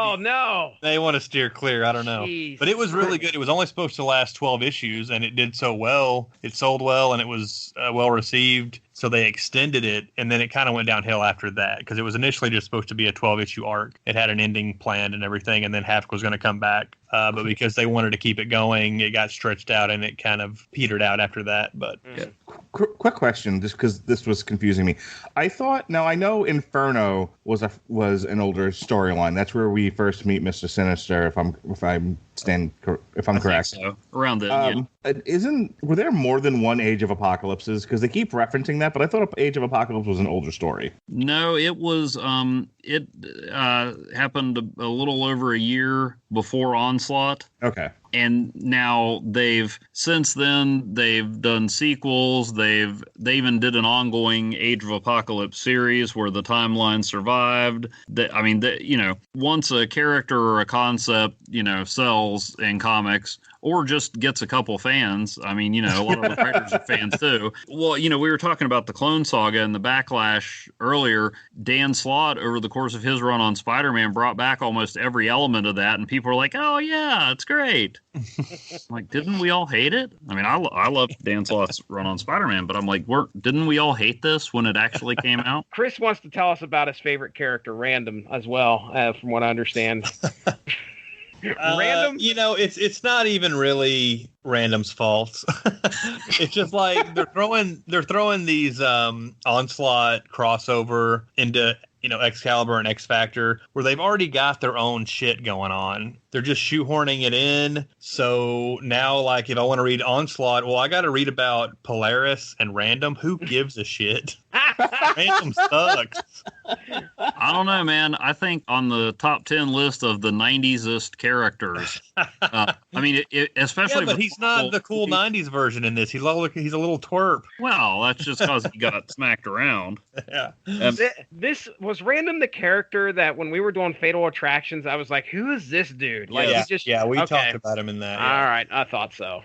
they want to steer clear. I don't know. Jeez. But it was really good. It was only supposed to last 12 issues, and it did so well. It sold well, and it was well received. So they extended it, and then it kind of went downhill after that, because it was initially just supposed to be a 12-issue arc. It had an ending planned and everything, and then Havoc was going to come back. But because they wanted to keep it going, it got stretched out, and it kind of petered out after that. But yeah. Quick question, just because this was confusing me. I know Inferno was an older storyline. That's where we first meet Mr. Sinister, if I'm correct. So. Around then, were there more than one Age of Apocalypses? Because they keep referencing that, but I thought Age of Apocalypse was an older story. No, it was. It happened a little over a year before Onslaught. Okay. And now since then they've done sequels. They even did an ongoing Age of Apocalypse series where the timeline survived. Once a character or a concept, sells in comics, or just gets a couple fans. I mean, a lot of the writers are fans too. Well, we were talking about the Clone Saga and the Backlash earlier. Dan Slott, over the course of his run on Spider-Man, brought back almost every element of that, and people were like, "Oh yeah, it's great." Like, didn't we all hate it? I mean, I love Dan Slott's run on Spider-Man, but I'm like, didn't we all hate this when it actually came out? Chris wants to tell us about his favorite character, Random, as well, from what I understand. Random, it's not even really Random's fault. It's just like they're throwing these Onslaught crossover into Excalibur and X Factor, where they've already got their own shit going on. They're just shoehorning it in. So now, like, if I want to read Onslaught, well, I got to read about Polaris and Random. Who gives a shit? Random sucks. I don't know, man. I think on the top 10 list of the 90s-est characters, especially... Yeah, but he's not the cool 90s version in this. He's a little twerp. Well, that's just because he got smacked around. Yeah. This was Random, the character that when we were doing Fatal Attractions, I was like, who is this dude? Like, we talked about him in that. Yeah. All right, I thought so.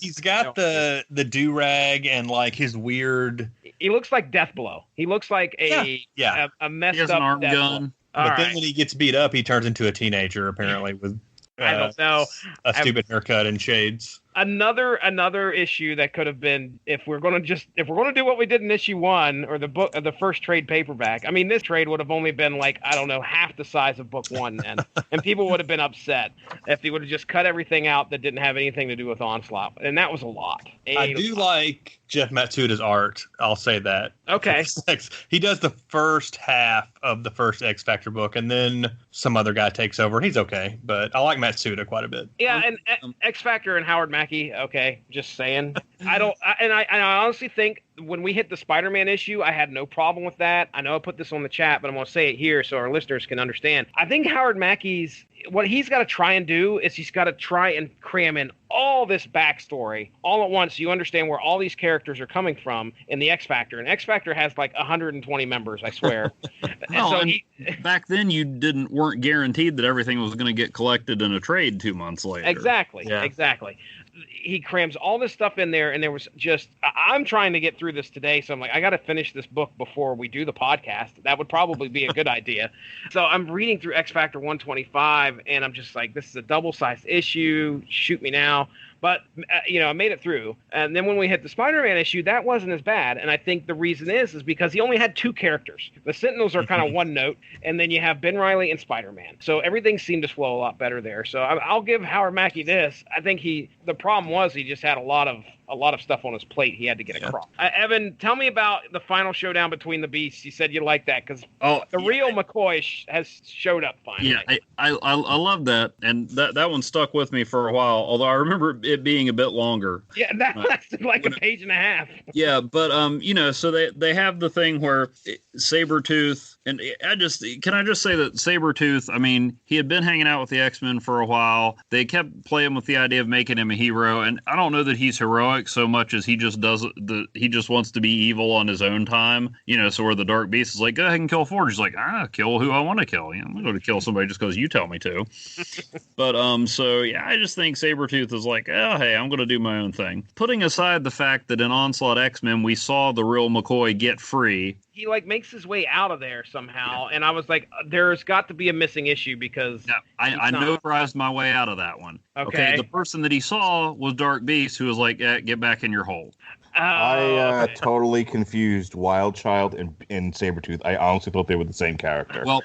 He's got the do-rag and like his weird... He looks like Deathblow. He looks like a messed up arm gun. But then when he gets beat up, he turns into a teenager, apparently, with I don't know, a stupid haircut and shades. Another issue that could have been, if we're going to do what we did in issue 1 or the first trade paperback. I mean, this trade would have only been like, I don't know, half the size of book 1 then, and people would have been upset if they would have just cut everything out that didn't have anything to do with Onslaught, and that was a lot. I do like Jeff Matsuda's art. I'll say that. Okay. He does the first half of the first X Factor book, and then some other guy takes over. He's okay, but I like Matsuda quite a bit. Yeah, and X Factor and Howard Mackey, okay, just saying. I honestly think when we hit the Spider-Man issue, I had no problem with that. I know I put this on the chat, but I'm going to say it here so our listeners can understand. I think Howard Mackey's, what he's got to try and do is he's got to try and cram in all this backstory all at once so you understand where all these characters are coming from in the X Factor. And X Factor has like 120 members, I swear. Back then you weren't guaranteed that everything was going to get collected in a trade 2 months later. Exactly. Yeah. Exactly. He crams all this stuff in there, and there was just, I'm trying to get through this today, so I'm like, I got to finish this book before we do the podcast. That would probably be a good idea. So I'm reading through X Factor 125, and I'm just like, this is a double-sized issue. Shoot me now. But, I made it through. And then when we hit the Spider-Man issue, that wasn't as bad. And I think the reason is because he only had 2 characters. The Sentinels are kind of one note, and then you have Ben Reilly and Spider-Man. So everything seemed to flow a lot better there. So I'll give Howard Mackey this. I think the problem was he just had a lot of stuff on his plate he had to get across. Evan, tell me about the final showdown between the beasts. You said you liked that because real McCoy has showed up finally. Yeah, I love that, and that one stuck with me for a while. Although I remember it being a bit longer. Yeah, that lasted like a page and a half. Yeah, but so they have the thing where Sabretooth, and can I just say that Sabretooth, I mean, he had been hanging out with the X-Men for a while. They kept playing with the idea of making him a hero, and I don't know that he's heroic so much as he just he just wants to be evil on his own time. So where the Dark Beast is like, go ahead and kill Forge. He's like, kill who I want to kill. I'm not going to kill somebody just because you tell me to. But so yeah, I just think Sabretooth is like, oh hey, I'm going to do my own thing. Putting aside the fact that in Onslaught X-Men we saw the real McCoy get free. He makes his way out of there somehow, and I was like, there's got to be a missing issue because I notarized my way out of that one. Okay. The person that he saw was Dark Beast, who was like, get back in your hole. I totally confused Wild Child and Sabretooth. I honestly thought they were the same character. Well,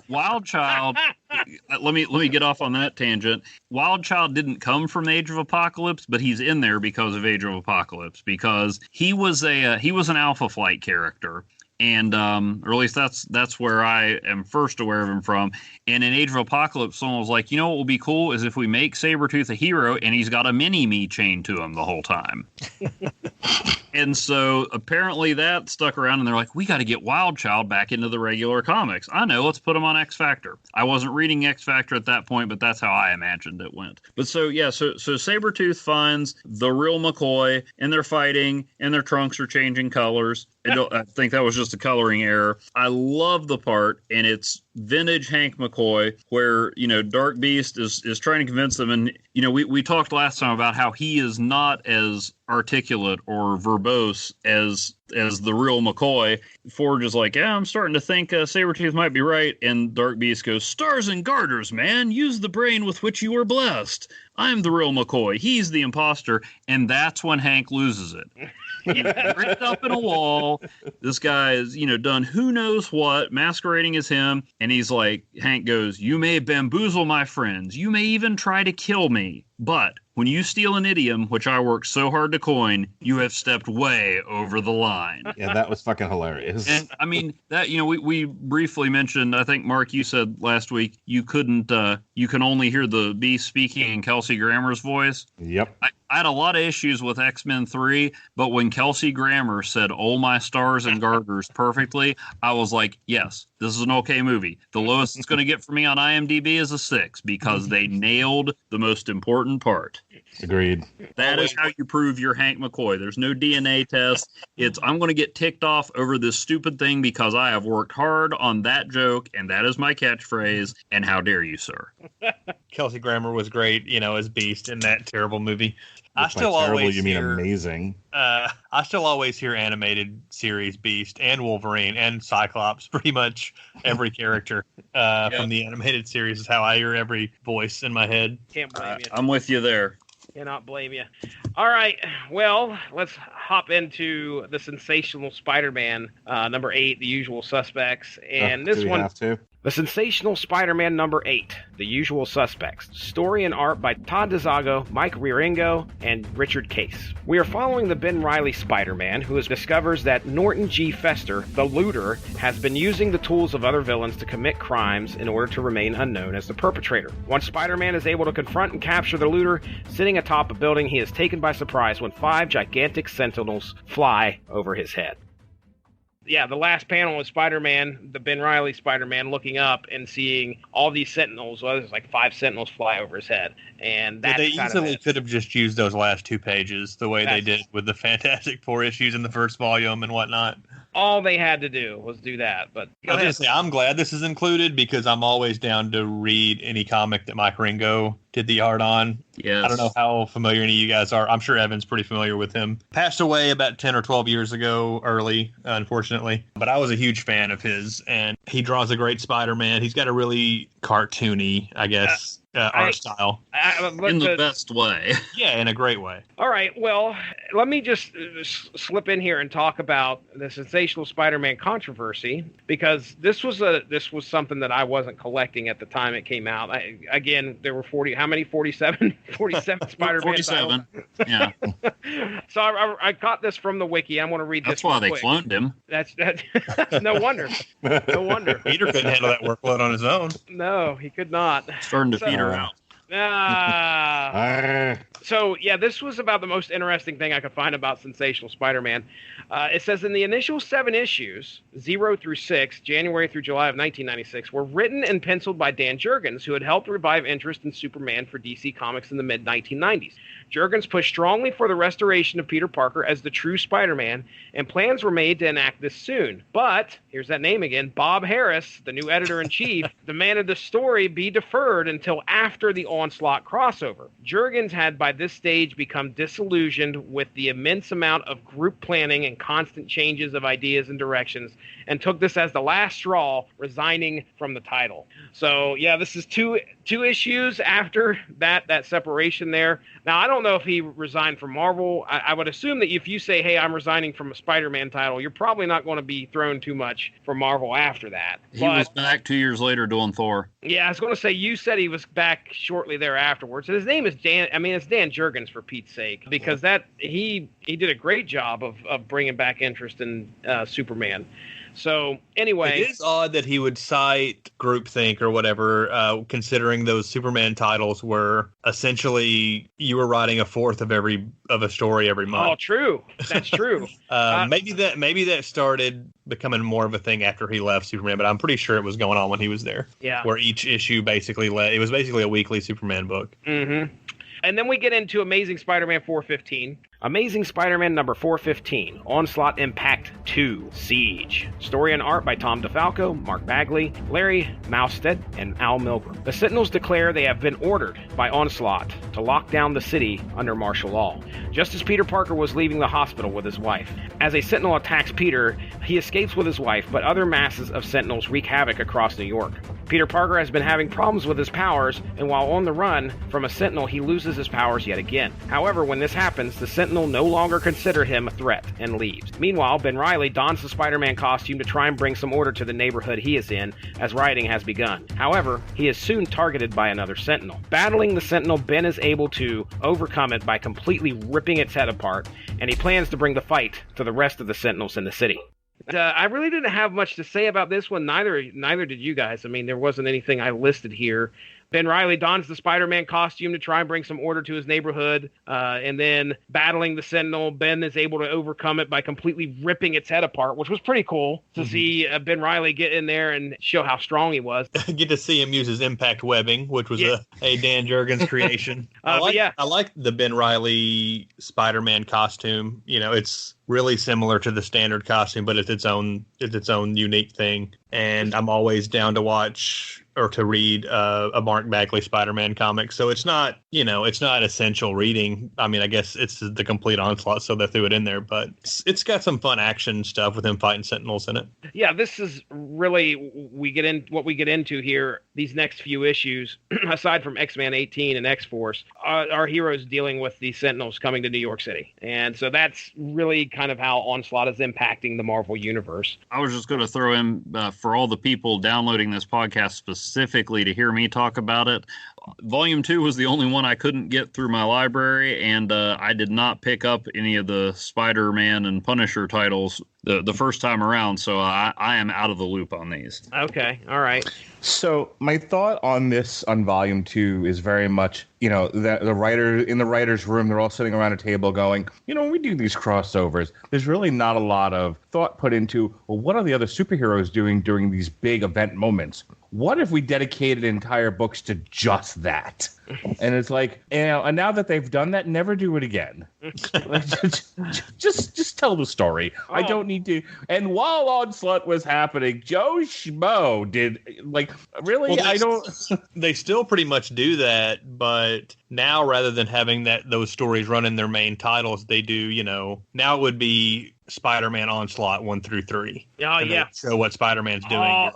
Wild Child, let me get off on that tangent. Wild Child didn't come from Age of Apocalypse, but he's in there because of Age of Apocalypse, because he was an Alpha Flight character. And or at least that's where I am first aware of him from. And in Age of Apocalypse, someone was like, what will be cool is if we make Sabretooth a hero and he's got a mini-me chained to him the whole time. And so apparently that stuck around, and they're like, we got to get Wild Child back into the regular comics. I know, let's put him on X Factor. I wasn't reading X Factor at that point, but that's how I imagined it went. But so Sabretooth finds the real McCoy, and they're fighting, and their trunks are changing colors. I think that was just a coloring error. I love the part, and it's vintage Hank McCoy, where Dark Beast is trying to convince them, and we talked last time about how he is not as articulate or verbose as the real McCoy. Forge is like, I'm starting to think Sabretooth might be right, and Dark Beast goes, stars and garters, man, use the brain with which you were blessed. I'm the real McCoy, he's the imposter, and that's when Hank loses it. He's ripped up in a wall. This guy is, done who knows what, masquerading as him. And he's like, Hank goes, you may bamboozle my friends. You may even try to kill me. But when you steal an idiom, which I worked so hard to coin, you have stepped way over the line. Yeah, that was fucking hilarious. And I mean, that, we briefly mentioned, I think, Mark, you said last week, you can only hear the Beast speaking in Kelsey Grammer's voice. Yep. I had a lot of issues with X-Men 3, but when Kelsey Grammer said, oh, my stars and garters perfectly, I was like, yes, this is an okay movie. The lowest it's going to get for me on IMDb is a 6 because they nailed the most important part. Agreed. That is how you prove you're Hank McCoy. There's no DNA test. It's, I'm going to get ticked off over this stupid thing because I have worked hard on that joke, and that is my catchphrase, and how dare you, sir. Kelsey Grammer was great, as Beast in that terrible movie. I still always you mean amazing. I still always hear animated series Beast and Wolverine and Cyclops. Pretty much every character from the animated series is how I hear every voice in my head. Can't blame you. I'm with you there. Cannot blame you. All right. Well, let's hop into the Sensational Spider-Man number 8, The Usual Suspects. And this one. Have to? The Sensational Spider-Man number 8, The Usual Suspects. Story and art by Todd DeZago, Mike Wieringo, and Richard Case. We are following the Ben Reilly Spider-Man, who discovers that Norton G. Fester, the looter, has been using the tools of other villains to commit crimes in order to remain unknown as the perpetrator. Once Spider-Man is able to confront and capture the looter, sitting atop a building, he is taken by surprise when 5 gigantic sentinels fly over his head. Yeah, the last panel is Spider-Man, the Ben Reilly Spider-Man, looking up and seeing all these sentinels. Well, there's like 5 sentinels fly over his head. And that's they easily could have just used those last 2 pages the way they did with the Fantastic Four issues in the first volume and whatnot. All they had to do was do that. But I was going to say, I'm glad this is included because I'm always down to read any comic that Mike Ringo did the art on. Yes. I don't know how familiar any of you guys are. I'm sure Evan's pretty familiar with him. Passed away about 10 or 12 years ago, early, unfortunately. But I was a huge fan of his, and he draws a great Spider-Man. He's got a really cartoony, I guess, art style. In the best way. Yeah, in a great way. All right, well, let me just slip in here and talk about the Sensational Spider-Man controversy, because this was something that I wasn't collecting at the time it came out. Again, there were 47 Spider-Man 47, yeah. So I caught this from the wiki. I'm going to read this. That's why they cloned him. That's no wonder. No wonder. Peter couldn't handle that workload on his own. No, he could not. Starting to feed her out. So, yeah, this was about the most interesting thing I could find about Sensational Spider-Man. It says in the initial 7 issues, 0 through 6, January through July of 1996, were written and penciled by Dan Jurgens, who had helped revive interest in Superman for DC Comics in the mid-1990s. Jurgens pushed strongly for the restoration of Peter Parker as the true Spider-Man, and plans were made to enact this soon. But, here's that name again, Bob Harris, the new editor-in-chief, demanded the story be deferred until after the Onslaught crossover. Jurgens had by this stage become disillusioned with the immense amount of group planning and constant changes of ideas and directions, and took this as the last straw, resigning from the title. So, yeah, this is two issues after that separation there. Now, I don't know if he resigned from Marvel. I would assume that if you say, hey, I'm resigning from a Spider-Man title, you're probably not going to be thrown too much from Marvel after that. He was back 2 years later doing Thor. Yeah, I was going to say, you said he was back shortly there afterwards. And his name is Dan. I mean, it's Dan Jurgens, for Pete's sake, because he did a great job of bringing back interest in Superman. So, anyway. It is odd that he would cite groupthink or whatever, considering those Superman titles were essentially you were writing a fourth of a story every month. Oh, true. That's true. Maybe that started becoming more of a thing after he left Superman, but I'm pretty sure it was going on when he was there. Yeah. Where each issue it was basically a weekly Superman book. Mm-hmm. And then we get into Amazing Spider-Man 415. Amazing Spider-Man number 415, Onslaught Impact 2, Siege. Story and art by Tom DeFalco, Mark Bagley, Larry Mousted, and Al Milgrom. The Sentinels declare they have been ordered by Onslaught to lock down the city under martial law, just as Peter Parker was leaving the hospital with his wife. As a Sentinel attacks Peter, he escapes with his wife, but other masses of Sentinels wreak havoc across New York. Peter Parker has been having problems with his powers, and while on the run from a Sentinel, he loses his powers yet again. However, when this happens, the Sentinel no longer consider him a threat and leaves. Meanwhile, Ben Reilly dons the Spider-Man costume to try and bring some order to the neighborhood he is in, as rioting has begun. However, he is soon targeted by another Sentinel. Battling the Sentinel, Ben is able to overcome it by completely ripping its head apart, and he plans to bring the fight to the rest of the Sentinels in the city. I really didn't have much to say about this one. Neither did you guys. I mean, there wasn't anything I listed here. Ben Reilly dons the Spider-Man costume to try and bring some order to his neighborhood, and then battling the Sentinel, Ben is able to overcome it by completely ripping its head apart, which was pretty cool to see Ben Reilly get in there and show how strong he was. Get to see him use his impact webbing, which was a Dan Jurgens creation. I like the Ben Reilly Spider-Man costume. You know, it's really similar to the standard costume, but it's its own unique thing. And I'm always down to watch or to read a Mark Bagley Spider-Man comic. So it's not essential reading. I mean, I guess it's the Complete Onslaught, so they threw it in there, but it's got some fun action stuff with him fighting Sentinels in it. Yeah, this is really what we get into here. These next few issues, aside from X-Men 18 and X-Force, our heroes dealing with the Sentinels coming to New York City. And so that's really kind of how Onslaught is impacting the Marvel Universe. I was just going to throw in, for all the people downloading this podcast specifically to hear me talk about it, Volume 2 was the only one I couldn't get through my library, and I did not pick up any of the Spider-Man and Punisher titles the first time around, so I am out of the loop on these. Okay, all right. So my thought on this, on Volume 2, is very much, that the writer in the writer's room, they're all sitting around a table going, when we do these crossovers, there's really not a lot of thought put into, well, what are the other superheroes doing during these big event moments? What if we dedicated entire books to just that? And it's like, and now that they've done that, never do it again. just tell the story. Oh. I don't need to. And while Onslaught was happening, Joe Schmo did, really? Well, I don't. They still pretty much do that, but now rather than having those stories run in their main titles, they do, now it would be Spider-Man Onslaught 1 through 3. Oh, yeah. Show what Spider-Man's doing.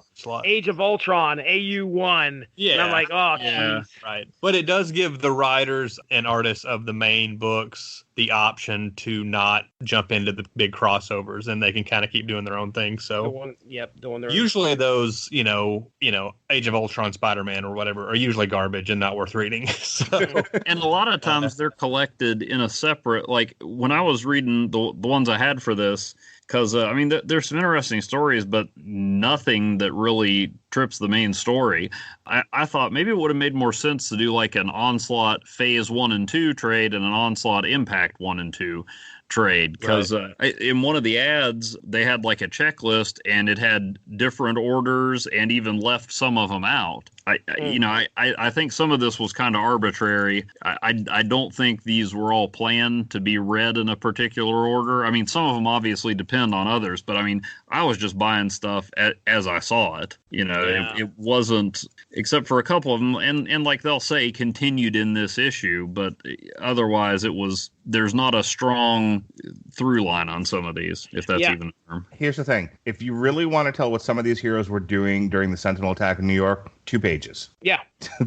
Age of Ultron, AU1. Yeah. And I'm like, oh, yeah, right. But it does give the writers and artists of the main books the option to not jump into the big crossovers, and they can kind of keep doing their own thing. So, doing their usually those, Age of Ultron Spider-Man or whatever are usually garbage and not worth reading. So. And a lot of times they're collected in a separate, like when I was reading the ones I had for this, because I mean, there's some interesting stories, but nothing that really trips the main story. I thought maybe it would have made more sense to do like an Onslaught Phase 1 and 2 trade and an Onslaught Impact 1 and 2 trade, because in one of the ads they had like a checklist and it had different orders and even left some of them out. I think some of this was kind of arbitrary. I don't think these were all planned to be read in a particular order. I mean, some of them obviously depend on others, but I mean, I was just buying stuff as I saw it. It wasn't, except for a couple of them, and like they'll say continued in this issue, but otherwise there's not a strong through line on some of these, if that's even a term. Here's the thing. If you really want to tell what some of these heroes were doing during the Sentinel attack in New York, 2 pages. Yeah.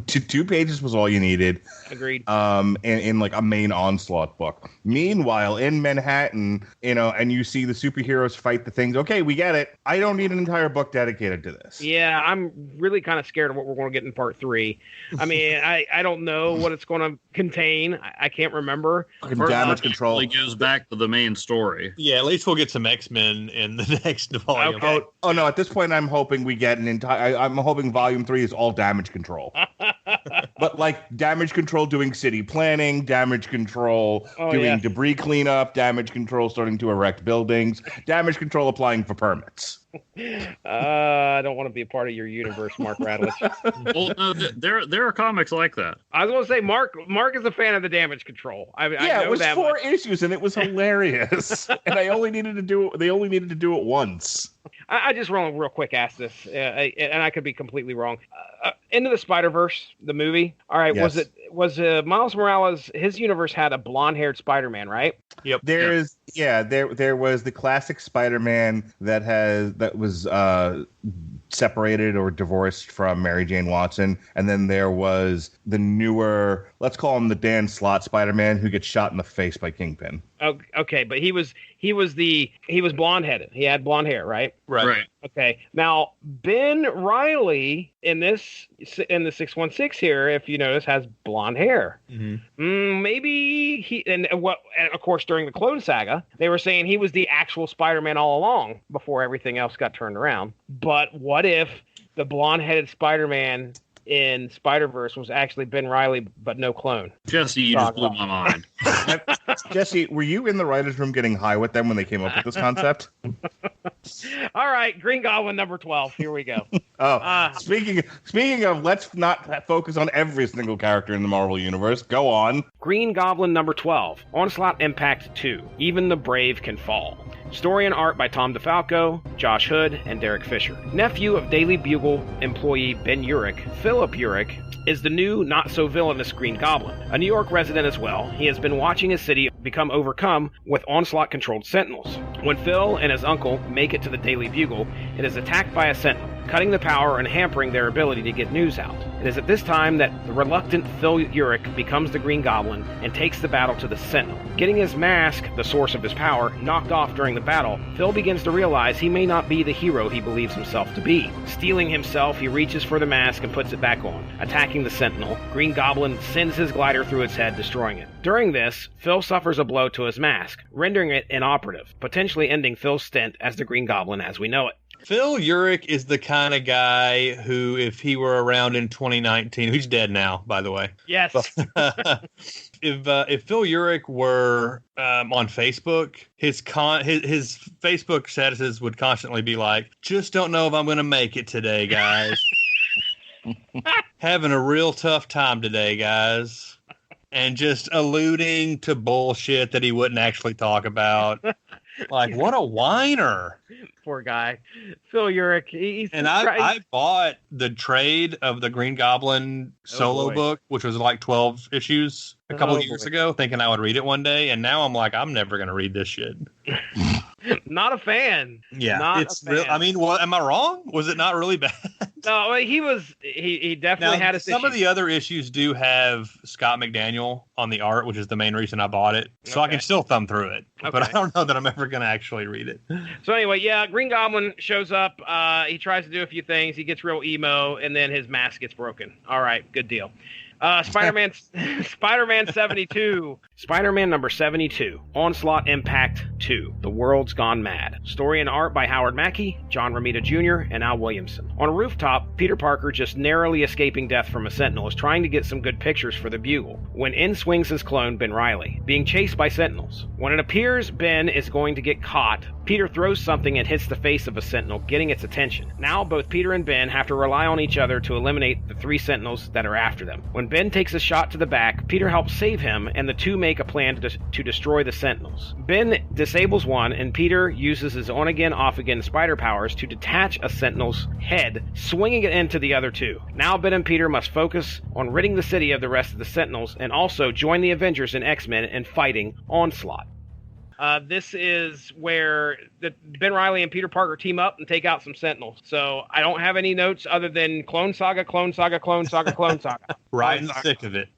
2 pages was all you needed. Agreed. In like a main Onslaught book. Meanwhile, in Manhattan, and you see the superheroes fight the things. Okay, we get it. I don't need an entire book dedicated to this. Yeah, I'm really kind of scared of what we're going to get in part 3. I mean, I don't know what it's going to contain. I can't remember. Damage control. It goes back to the main story. Yeah, at least we'll get some X-Men in the next volume. Okay. Oh no! At this point, I'm hoping we get an entire. I'm hoping Volume 3 is all damage control. But like damage control doing city planning, damage control doing debris cleanup, damage control starting to erect buildings, damage control applying for permits. I don't want to be a part of your universe, Mark Radlich. Well, no, there are comics like that. I was going to say Mark is a fan of the damage control. I know it was that 4 much. issues and it was hilarious. And they only needed to do it once. I just real quick asked this, and I could be completely wrong. Into the Spider-Verse, the movie. All right, yes. was Miles Morales? His universe had a blonde-haired Spider-Man, right? Yep. There was the classic Spider-Man that was separated or divorced from Mary Jane Watson, and then there was the newer, let's call him the Dan Slott Spider-Man, who gets shot in the face by Kingpin. Okay, but he was blonde-headed. He had blonde hair, right? Right. Okay. Now Ben Reilly in the 616 here, if you notice, has blonde hair. Mm-hmm. Maybe and of course during the Clone Saga, they were saying he was the actual Spider-Man all along before everything else got turned around. But what if the blonde-headed Spider-Man in Spider-Verse was actually Ben Reilly, but no clone? Jesse, you just blew my mind. Jesse, were you in the writer's room getting high with them when they came up with this concept? All right, Green Goblin number 12. Here we go. Speaking of, let's not focus on every single character in the Marvel Universe. Go on. Green Goblin number 12. Onslaught Impact 2. Even the Brave Can Fall. Story and art by Tom DeFalco, Josh Hood, and Derek Fisher. Nephew of Daily Bugle employee Ben Urich, Philip Urich is the new, not-so-villainous Green Goblin. A New York resident as well, he has been watching his city become overcome with Onslaught-controlled Sentinels. When Phil and his uncle make it to the Daily Bugle, it is attacked by a Sentinel, cutting the power and hampering their ability to get news out. It is at this time that the reluctant Phil Urich becomes the Green Goblin and takes the battle to the Sentinel. Getting his mask, the source of his power, knocked off during the battle, Phil begins to realize he may not be the hero he believes himself to be. Steeling himself, he reaches for the mask and puts it back on. Attacking the Sentinel, Green Goblin sends his glider through its head, destroying it. During this, Phil suffers a blow to his mask, rendering it inoperative, potentially ending Phil's stint as the Green Goblin as we know it. Phil Urich is the kind of guy who, if he were around in 2019, he's dead now, by the way. Yes. If Phil Urich were on Facebook, his Facebook statuses would constantly be like, "Just don't know if I'm going to make it today, guys. Having a real tough time today, guys." And just alluding to bullshit that he wouldn't actually talk about. Like, what a whiner. Poor guy. Phil Urich. I bought the trade of the Green Goblin solo book, which was like 12 issues a couple of years ago, thinking I would read it one day. And now I'm like, I'm never going to read this shit. Not a fan. Yeah. It's real. I mean, what, am I wrong? Was it not really bad? No, he definitely had some of the other issues do have Scott McDaniel on the art, which is the main reason I bought it. So I can still thumb through it. Okay. But I don't know that I'm ever going to actually read it. So anyway, yeah, Green Goblin shows up. He tries to do a few things. He gets real emo, and then his mask gets broken. All right, good deal. Spider-Man 72. Spider-Man number 72. Onslaught Impact 2. The World's Gone Mad. Story and art by Howard Mackey, John Romita Jr., and Al Williamson. On a rooftop, Peter Parker, just narrowly escaping death from a Sentinel, is trying to get some good pictures for the Bugle when in swings his clone, Ben Reilly, being chased by Sentinels. When it appears Ben is going to get caught, Peter throws something and hits the face of a Sentinel, getting its attention. Now, both Peter and Ben have to rely on each other to eliminate the 3 Sentinels that are after them. When Ben takes a shot to the back, Peter helps save him, and the two make a plan to destroy the Sentinels. Ben disables one, and Peter uses his on-again, off-again spider powers to detach a Sentinel's head, swinging it into the other two. Now, Ben and Peter must focus on ridding the city of the rest of the Sentinels, and also join the Avengers and X-Men in fighting Onslaught. This is where Ben Reilly and Peter Parker team up and take out some Sentinels. So I don't have any notes other than Clone Saga, Clone Saga, Clone Saga, Clone Saga. Right in the thick of it.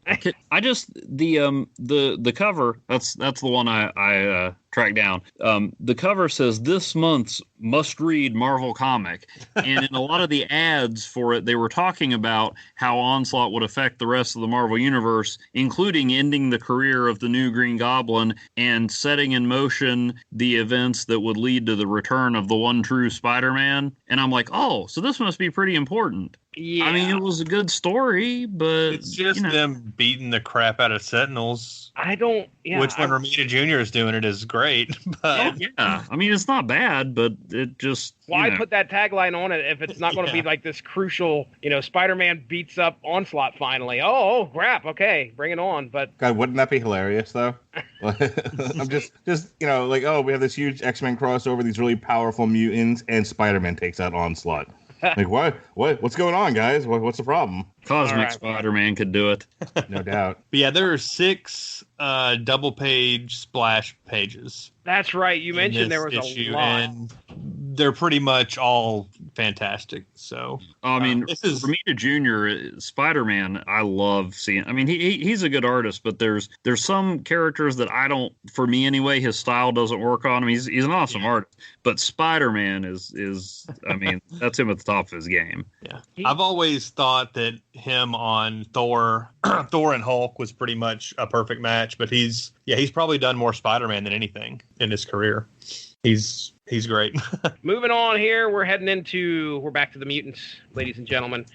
I just the cover. That's the one I tracked down. The cover says this month's must-read Marvel comic, and in a lot of the ads for it, they were talking about how Onslaught would affect the rest of the Marvel universe, including ending the career of the new Green Goblin and setting in motion the events that would lead to the return of the one true Spider-Man. And I'm like, oh, so this must be pretty important. Yeah. I mean, it was a good story, but It's just them beating the crap out of Sentinels. I don't. Yeah, Which when Romita Jr. is doing it is great. But yeah, I mean, it's not bad, but it just why put that tagline on it if it's not going to be like this crucial, Spider-Man beats up Onslaught finally. Oh, crap. Okay, bring it on. But God, wouldn't that be hilarious though? I'm just like, oh, we have this huge X-Men crossover, these really powerful mutants, and Spider-Man takes out Onslaught. Like, what's going on, guys? What's the problem? Cosmic Spider-Man could do it. No doubt. But yeah, there are 6 double-page splash pages. That's right. You mentioned there was a lot. And they're pretty much all fantastic. So I mean, this is Romita Jr. Spider-Man. I love seeing. I mean, he's a good artist, but there's some characters that I don't. For me anyway, his style doesn't work on him. He's an awesome artist, but Spider-Man is. I mean, that's him at the top of his game. Yeah, I've always thought that him on Thor and Hulk was pretty much a perfect match. But he's probably done more Spider-Man than anything in his career. He's great. Moving on here, we're back to the mutants, ladies and gentlemen.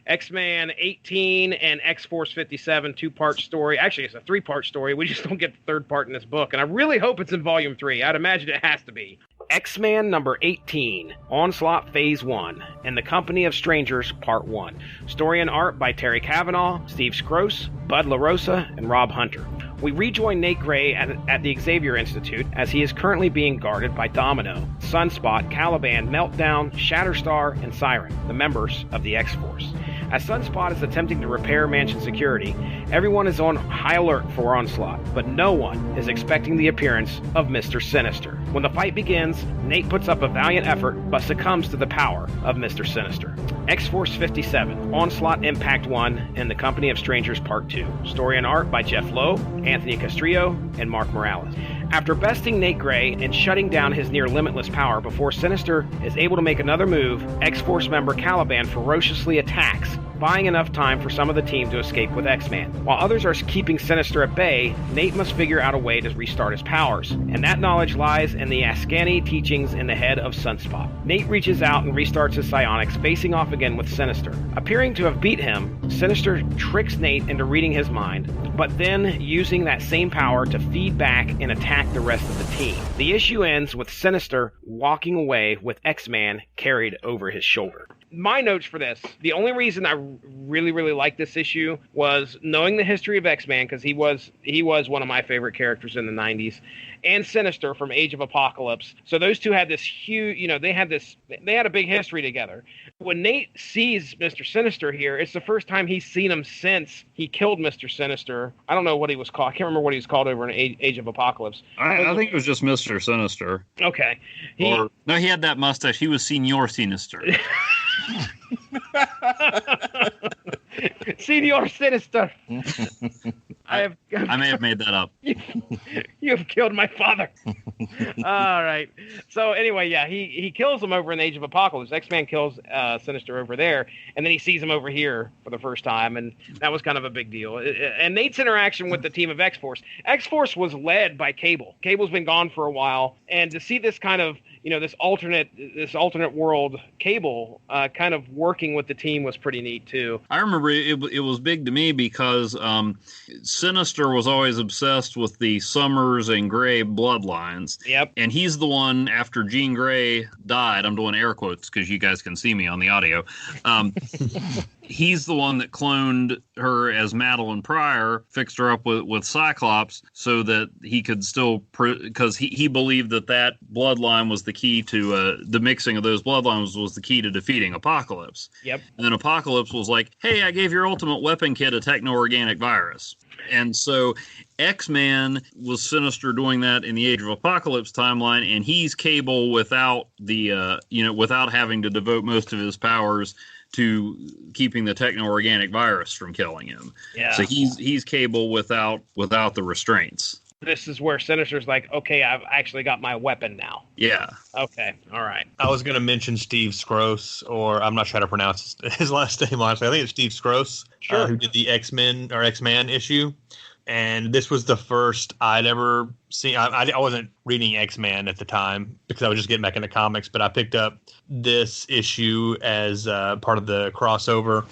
X-Man 18 and X-Force 57, 2-part story. Actually, it's a 3-part story. We just don't get the third part in this book, and I really hope it's in Volume 3. I'd imagine it has to be. X-Man number 18, Onslaught Phase 1, and the Company of Strangers Part 1. Story and art by Terry Cavanaugh, Steve Scrose, Bud LaRosa, and Rob Hunter. We rejoin Nate Gray at the Xavier Institute as he is currently being guarded by Domino, Sunspot, Caliban, Meltdown, Shatterstar, and Siren, the members of the X-Force. As Sunspot is attempting to repair Mansion security, everyone is on high alert for Onslaught, but no one is expecting the appearance of Mr. Sinister. When the fight begins, Nate puts up a valiant effort but succumbs to the power of Mr. Sinister. X-Force 57, Onslaught Impact 1, and the Company of Strangers Part 2. Story and art by Jeff Lowe, Anthony Castillo, and Mark Morales. After besting Nate Gray and shutting down his near-limitless power before Sinister is able to make another move, X-Force member Caliban ferociously attacks, buying enough time for some of the team to escape with X-Man. While others are keeping Sinister at bay, Nate must figure out a way to restart his powers, and that knowledge lies in the Ascani teachings in the head of Sunspot. Nate reaches out and restarts his psionics, facing off again with Sinister. Appearing to have beat him, Sinister tricks Nate into reading his mind, but then using that same power to feed back and attack the rest of the team. The issue ends with Sinister walking away with X-Man carried over his shoulder. My notes for this, the only reason I really, really liked this issue was knowing the history of X-Man, because he was one of my favorite characters in the 90s, and Sinister from Age of Apocalypse. So those two had this huge, they had a big history together. When Nate sees Mr. Sinister here, it's the first time he's seen him since he killed Mr. Sinister. I don't know what he was called. I can't remember what he was called over in Age of Apocalypse. I think it was just Mr. Sinister. Okay. He had that mustache. He was Senor Sinister. Senor Sinister. I may have made that up. You have killed my father. All right. So anyway, yeah, he kills him over in the Age of Apocalypse. X-Man kills Sinister over there, and then he sees him over here for the first time, and that was kind of a big deal. And Nate's interaction with the team of X-Force. X-Force was led by Cable. Cable's been gone for a while, and to see this kind of, this alternate world Cable kind of working with the team was pretty neat too. I remember it was big to me because Sinister was always obsessed with the Summers and Gray bloodlines. Yep. And he's the one, after Jean Grey died, I'm doing air quotes because you guys can see me on the audio. He's the one that cloned her as Madeline Pryor, fixed her up with Cyclops so that he could still, because he believed that bloodline was the key to, the mixing of those bloodlines was the key to defeating Apocalypse. Yep. And then Apocalypse was like, hey, I gave your ultimate weapon kit a techno-organic virus. And so X-Man was Sinister doing that in the Age of Apocalypse timeline, and he's Cable without the, without having to devote most of his powers to keeping the techno-organic virus from killing him. Yeah. So he's Cable without the restraints. This is where Sinister's like, okay, I've actually got my weapon now. Yeah. Okay. All right. I was going to mention Steve Skroce, or I'm not sure how to pronounce his last name, honestly. I think it's Steve Skroce, Sure. Who did the X-Man issue. And this was the first I'd ever seen. I wasn't reading X-Man at the time because I was just getting back into comics, but I picked up this issue as part of the crossover.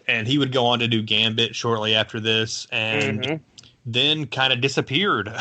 And he would go on to do Gambit shortly after this. And then kind of disappeared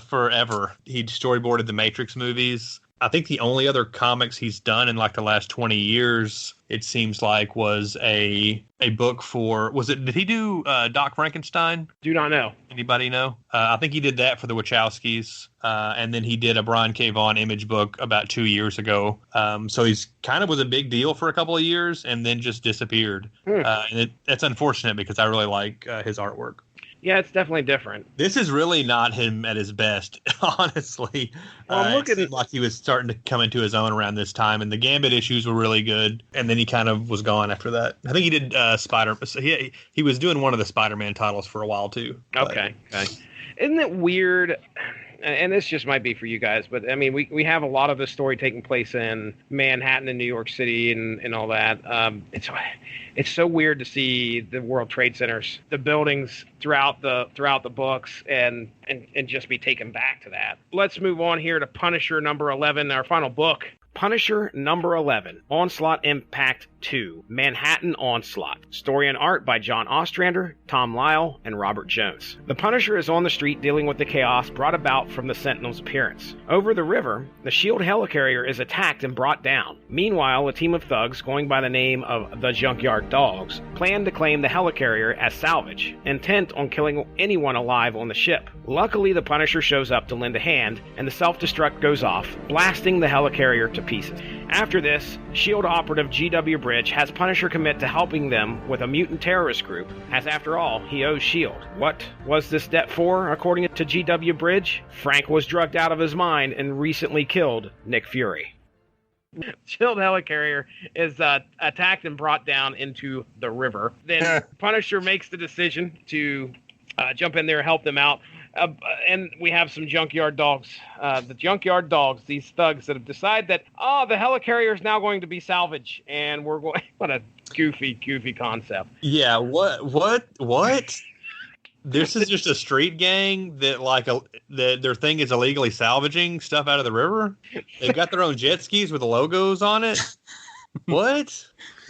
forever. He storyboarded the Matrix movies. I think the only other comics he's done in like the last 20 years, it seems like, was a book for, did he do Doc Frankenstein? Do not know. Anybody know? I think he did that for the Wachowskis. And then he did a Brian K. Vaughan image book about 2 years ago. So he's kind of was a big deal for a couple of years and then just disappeared. And that's unfortunate because I really like his artwork. Yeah, it's definitely different. This is really not him at his best, honestly. Well, it seemed like he was starting to come into his own around this time, and the Gambit issues were really good, and then he kind of was gone after that. I think he did he was doing one of the Spider-Man titles for a while, too. Okay. Isn't it weird, and this just might be for you guys, but, I mean, we have a lot of this story taking place in Manhattan and New York City and all that. It's so weird to see the World Trade Centers, the buildings throughout the books, and just be taken back to that. Let's move on here to Punisher number 11, our final book. Punisher number 11, Onslaught Impact 2, Manhattan Onslaught. Story and art by John Ostrander, Tom Lyle, and Robert Jones. The Punisher is on the street dealing with the chaos brought about from the Sentinel's appearance. Over the river, the S.H.I.E.L.D. helicarrier is attacked and brought down. Meanwhile, a team of thugs going by the name of the Junkyard Dogs plan to claim the helicarrier as salvage, intent on killing anyone alive on the ship. Luckily, the Punisher shows up to lend a hand, and the self-destruct goes off, blasting the helicarrier to pieces. After this, S.H.I.E.L.D. operative G.W. Bridge has Punisher commit to helping them with a mutant terrorist group, as after all, he owes S.H.I.E.L.D. What was this debt for, according to G.W. Bridge? Frank was drugged out of his mind and recently killed Nick Fury. S.H.I.E.L.D. helicarrier is attacked and brought down into the river. Then Punisher makes the decision to jump in there and help them out. And we have some junkyard dogs. The junkyard dogs, these thugs that have decided that, the helicarrier is now going to be salvage, and we're going. What a goofy concept. Yeah. What? This is just a street gang that their thing is illegally salvaging stuff out of the river. They've got their own jet skis with the logos on it. What?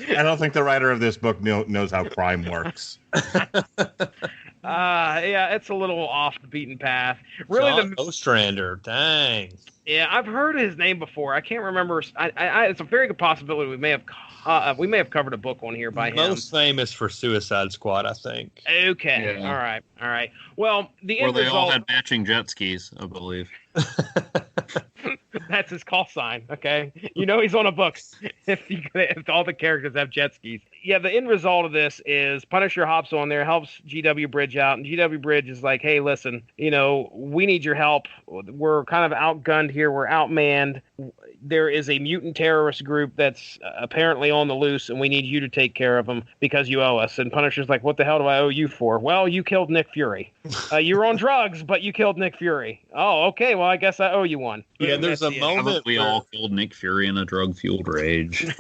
I don't think the writer of this book knows how crime works. Yeah, it's a little off the beaten path. Really, John Ostrander, dang. Yeah, I've heard his name before. I can't remember. It's a very good possibility we may have covered a book on here by him. Most famous for Suicide Squad, I think. Okay, Yeah. All right. Well, the Or end they result. all had matching jet skis, I believe. That's his call sign. Okay, you know he's on a book if all the characters have jet skis. Yeah, the end result of this is Punisher hops on there, helps GW Bridge out, and GW Bridge is like, "Hey, listen, we need your help. We're kind of outgunned here. We're outmanned. There is a mutant terrorist group that's apparently on the loose, and we need you to take care of them because you owe us." And Punisher's like, "What the hell do I owe you for?" "Well, you killed Nick Fury. You were on drugs, but you killed Nick Fury." "Oh, okay. Well, I guess I owe you one." Yeah, there's a moment we all killed Nick Fury in a drug-fueled rage.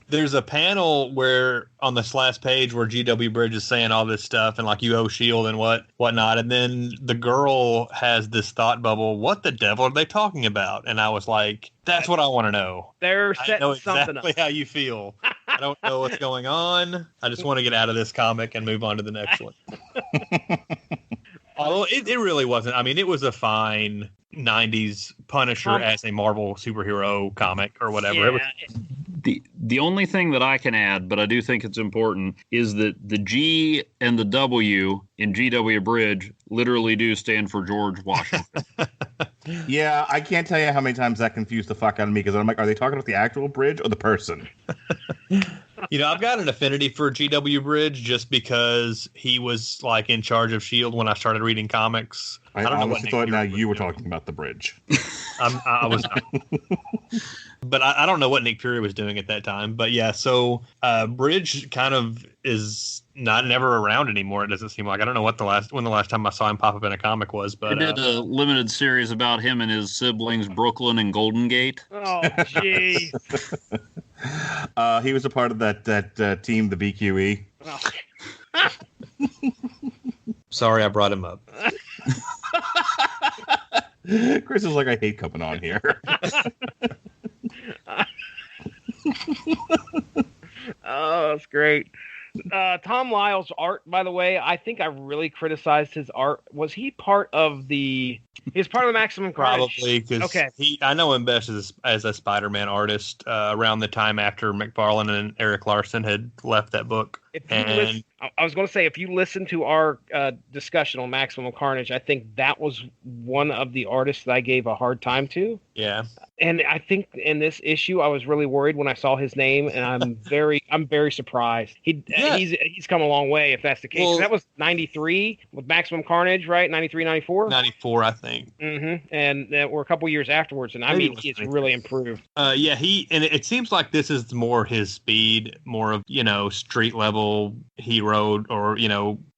There's a panel where on this last page where GW Bridge is saying all this stuff and like you owe S.H.I.E.L.D. and whatnot, and then the girl has this thought bubble. What the devil are they talking about? And I was like, that's what I want to know. They're setting I know something exactly up. how you feel. I don't know what's going on. I just want to get out of this comic and move on to the next one. Although it really wasn't. I mean, it was a fine 90s Punisher as a Marvel superhero comic or whatever. Yeah. The only thing that I can add, but I do think it's important, is that the G and the W in GW Bridge literally do stand for George Washington. Yeah, I can't tell you how many times that confused the fuck out of me because I'm like, are they talking about the actual bridge or the person? I've got an affinity for GW Bridge just because he was like in charge of S.H.I.E.L.D. when I started reading comics. I honestly thought now you were talking about the bridge. I was not. But I don't know what Nick Fury was doing at that time. But yeah, so Bridge kind of is never around anymore. It doesn't seem like. I don't know when the last time I saw him pop up in a comic was. But they did a limited series about him and his siblings, Brooklyn and Golden Gate. Oh, gee. He was a part of that team, the BQE. Oh. Sorry, I brought him up. Chris is like, I hate coming on here. Oh, that's great. Tom Lyle's art, by the way, I think I really criticized his art. Was he part of the... He's part of the Maximum Carnage? Probably, because I know him best as a Spider-Man artist around the time after McFarlane and Eric Larson had left that book. I was going to say, if you listen to our discussion on Maximum Carnage, I think that was one of the artists that I gave a hard time to. Yeah. And I think in this issue, I was really worried when I saw his name, and I'm very surprised. He's come a long way, if that's the case. Well, that was 93 with Maximum Carnage, right? 93, 94? 94, I think. Mm-hmm. And we're a couple years afterwards, and I mean, he's really improved. And it seems like this is more his speed, more of, street level hero or,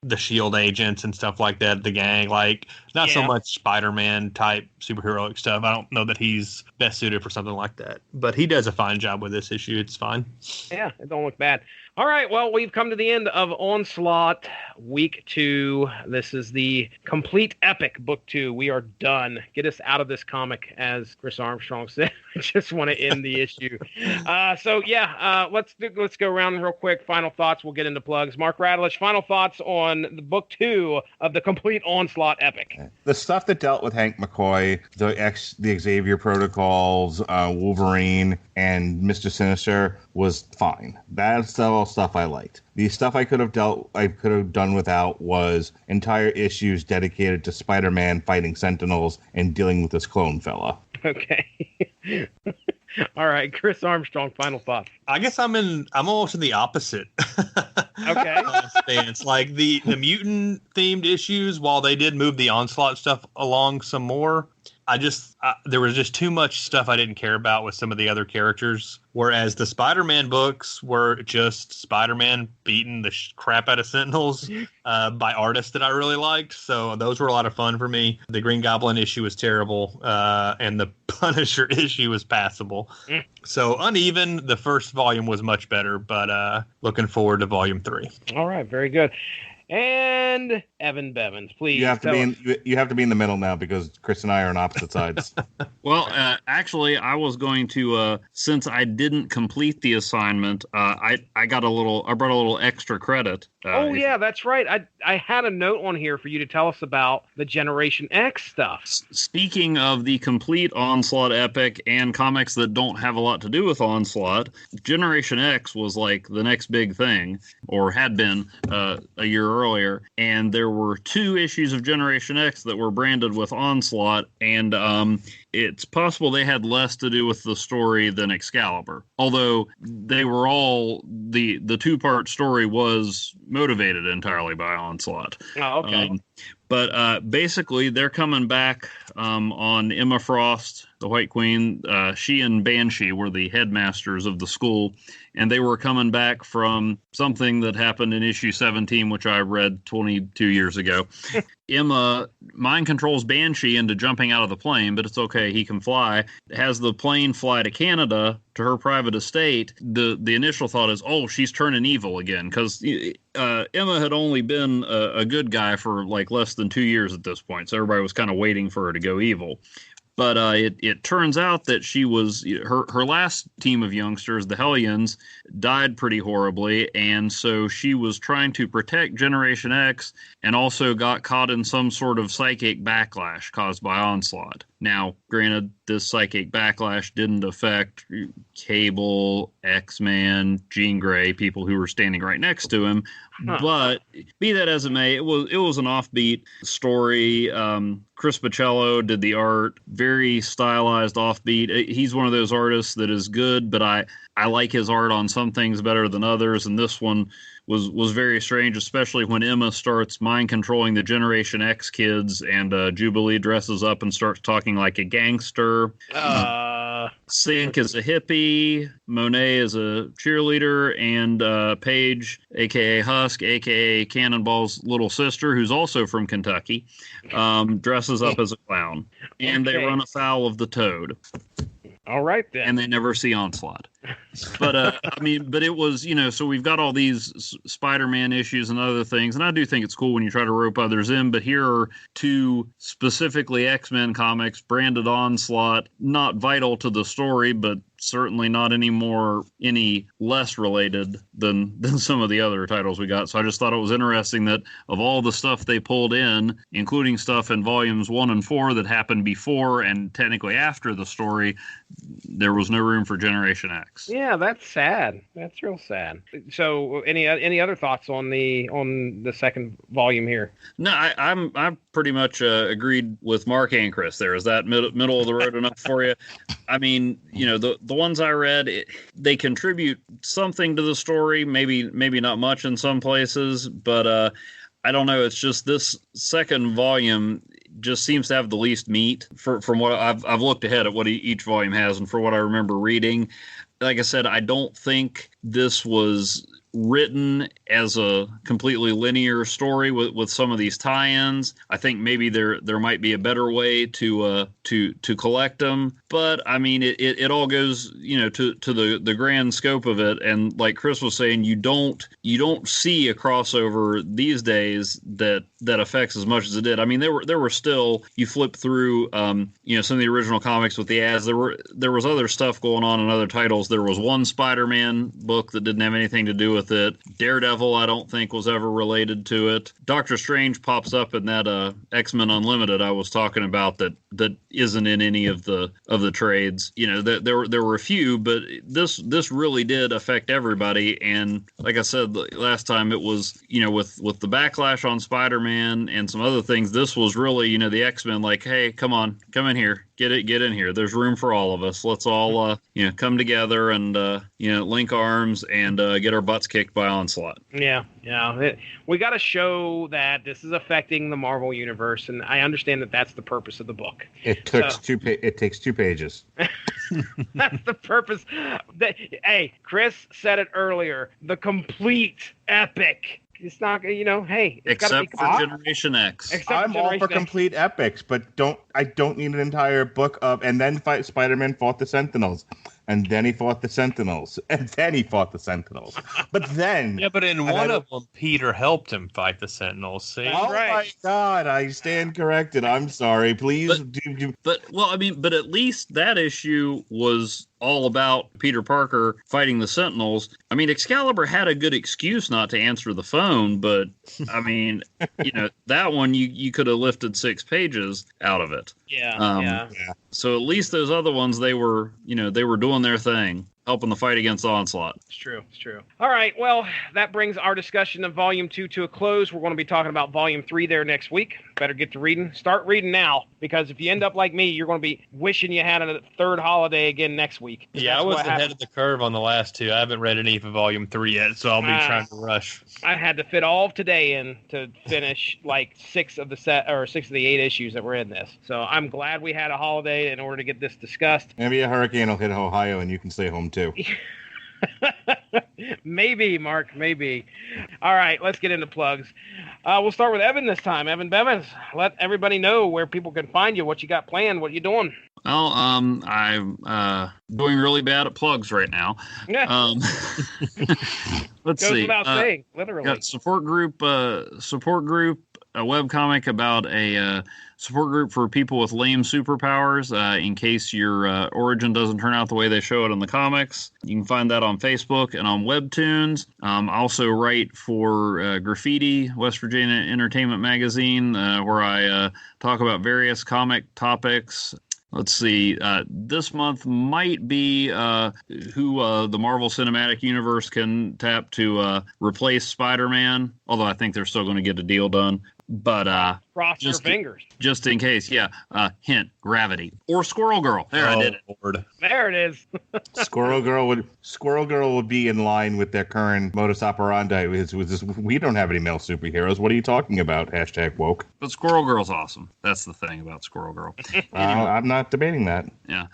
the S.H.I.E.L.D. agents and stuff like that, the gang, like not so much Spider-Man type superheroic stuff. I don't know that he's best suited for something like that, but he does a fine job with this issue. It's fine. Yeah, it don't look bad. All right, well, we've come to the end of Onslaught Week 2. This is the Complete Epic Book 2. We are done. Get us out of this comic, as Chris Armstrong said. I just want to end the issue. Let's go around real quick. Final thoughts. We'll get into plugs. Mark Radulich, final thoughts on the Book 2 of the Complete Onslaught Epic. The stuff that dealt with Hank McCoy, the Xavier Protocols, Wolverine, and Mr. Sinister was fine. That's all stuff I liked. The stuff I could have done without was entire issues dedicated to Spider-Man fighting Sentinels and dealing with this clone fella. Okay. All right, Chris Armstrong, final thoughts. I guess I'm almost in the opposite. Okay. Stance. Like the mutant themed issues, while they did move the Onslaught stuff along some more, there was just too much stuff I didn't care about with some of the other characters. Whereas the Spider-Man books were just Spider-Man beating the crap out of Sentinels by artists that I really liked. So those were a lot of fun for me. The Green Goblin issue was terrible, and the Punisher issue was passable. So uneven. The first volume was much better, but looking forward to volume 3. All right, very good. And Evan Bevins, please. You have to be in the middle now because Chris and I are on opposite sides. Well, actually, I was going to since I didn't complete the assignment, I brought a little extra credit. That's right. I had a note on here for you to tell us about the Generation X stuff. Speaking of the Complete Onslaught Epic and comics that don't have a lot to do with Onslaught, Generation X was like the next big thing, or had been a year earlier, and there were 2 issues of Generation X that were branded with Onslaught, and it's possible they had less to do with the story than Excalibur. Although they were all, the 2-part story was motivated entirely by Onslaught. Oh, okay. But basically, they're coming back on Emma Frost, the White Queen. She and Banshee were the headmasters of the school, and they were coming back from something that happened in issue 17, which I read 22 years ago. Emma mind controls Banshee into jumping out of the plane, but it's okay, he can fly. Has the plane fly to Canada to her private estate. The initial thought is, oh, she's turning evil again, because Emma had only been a good guy for like less than 2 years at this point, so everybody was kind of waiting for her to go evil. But it turns out that she was her last team of youngsters, the Hellions, died pretty horribly, and so she was trying to protect Generation X and also got caught in some sort of psychic backlash caused by Onslaught. Now, granted, this psychic backlash didn't affect Cable, X-Man, Jean Grey, people who were standing right next to him. But be that as it may, it was an offbeat story. Chris Baccello did the art, very stylized, offbeat. He's one of those artists that is good, but I like his art on some things better than others, and this one was very strange, especially when Emma starts mind controlling the Generation X kids, and Jubilee dresses up and starts talking like a gangster. Sink is a hippie, Monet is a cheerleader, and Paige, aka Husk, aka Cannonball's little sister, who's also from Kentucky, dresses up as a clown, and they run afoul of the Toad. All right, then. And they never see Onslaught. But, but it was, so we've got all these Spider-Man issues and other things, and I do think it's cool when you try to rope others in, but here are 2 specifically X-Men comics, branded Onslaught, not vital to the story, but certainly not any less related than some of the other titles we got. So I just thought it was interesting that of all the stuff they pulled in, including stuff in volumes 1 and 4 that happened before and technically after the story, there was no room for Generation X. Yeah, that's sad. That's real sad. So, any other thoughts on the second volume here? No, I'm pretty much agreed with Mark and Chris there. Is that middle of the road enough for you? I mean, the ones I read, they contribute something to the story, maybe not much in some places, but I don't know. It's just this second volume just seems to have the least meat from what I've looked ahead at what each volume has, and for what I remember reading. Like I said, I don't think this was written as a completely linear story with some of these tie-ins. I think maybe there might be a better way to collect them, but I mean it all goes to the grand scope of it. And like Chris was saying, you don't see a crossover these days that affects as much as it did. I mean there were still, you flip through some of the original comics with the ads, there was other stuff going on in other titles. There was one Spider-Man book that didn't have anything to do with it. Daredevil, I don't think, was ever related to it. Doctor Strange pops up in that X-Men Unlimited I was talking about that isn't in any of the trades. There were a few, but this really did affect everybody. And like I said last time, it was with the backlash on Spider-Man and some other things, this was really the X-Men like, hey, come in here. Get in here. There's room for all of us. Let's all come together and link arms and get our butts kicked by Onslaught. Yeah. We got to show that this is affecting the Marvel universe, and I understand that that's the purpose of the book. It takes 2 pages. That's the purpose. Hey, Chris said it earlier. The complete epic. It's not, hey. Except for Generation X. I'm all for complete epics, but I don't need an entire book of, and then Spider-Man fought the Sentinels. And then he fought the Sentinels. And then he fought the Sentinels. But then... Yeah, but in one of them, Peter helped him fight the Sentinels. See? Oh, my God. I stand corrected. I'm sorry. Please. But at least that issue was all about Peter Parker fighting the Sentinels. I mean, Excalibur had a good excuse not to answer the phone, but, I mean, that one, you could have lifted 6 pages out of it. Yeah. So at least those other ones, they were doing their thing. helping the fight against Onslaught. It's true. It's true. All right. Well, that brings our discussion of Volume 2 to a close. We're going to be talking about Volume 3 there next week. Better get to reading. Start reading now, because if you end up like me, you're going to be wishing you had a third holiday again next week. Yeah, I was ahead of the curve on the last two. I haven't read any for Volume 3 yet, so I'll be trying to rush. I had to fit all of today in to finish like 6 of the 8 issues that were in this. So I'm glad we had a holiday in order to get this discussed. Maybe a hurricane will hit Ohio and you can stay home too. Maybe, Mark, maybe. All right, let's get into plugs. We'll start with Evan this time. Evan Bevins, let everybody know where people can find you, what you got planned, what you doing. Well, I'm doing really bad at plugs right now. Yeah. Let's Goes see. without saying, literally. Got support group, a webcomic about a support group for people with lame superpowers in case your origin doesn't turn out the way they show it in the comics. You can find that on Facebook and on Webtoons. I also write for Graffiti, West Virginia Entertainment Magazine, where I talk about various comic topics. Let's see, this month might be who the Marvel Cinematic Universe can tap to replace Spider-Man, although I think they're still going to get a deal done. But cross your fingers. Just in case, yeah. Hint, Gravity. Or Squirrel Girl. There, I did it. Lord. There it is. Squirrel Girl would be in line with their current modus operandi. We don't have any male superheroes. What are you talking about? #woke. But Squirrel Girl's awesome. That's the thing about Squirrel Girl. I'm not debating that. Yeah.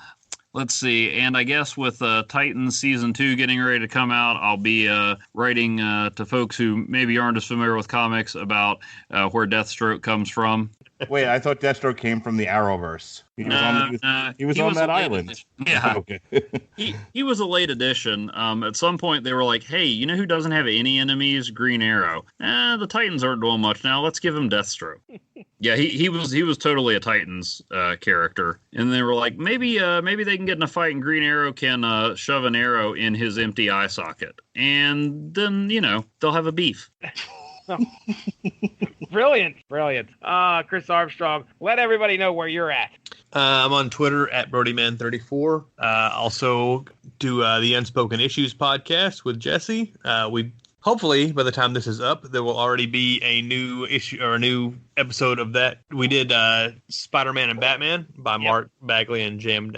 Let's see. And I guess with Titans Season 2 getting ready to come out, I'll be writing to folks who maybe aren't as familiar with comics about where Deathstroke comes from. Wait, I thought Deathstroke came from the Arrowverse. He was on that island. Yeah. Okay. he was a late addition. At some point, they were like, hey, you know who doesn't have any enemies? Green Arrow. The Titans aren't doing much now. Let's give him Deathstroke. Yeah, he was totally a Titans character. And they were like, maybe they can get in a fight and Green Arrow can shove an arrow in his empty eye socket. And then, they'll have a beef. Brilliant. Chris Armstrong, let everybody know where you're at. I'm on Twitter at BrodyMan34. Also do the Unspoken Issues podcast with Jesse. We hopefully by the time this is up, there will already be a new issue or a new episode of that. We did Spider-Man and Batman by Mark Bagley and Jam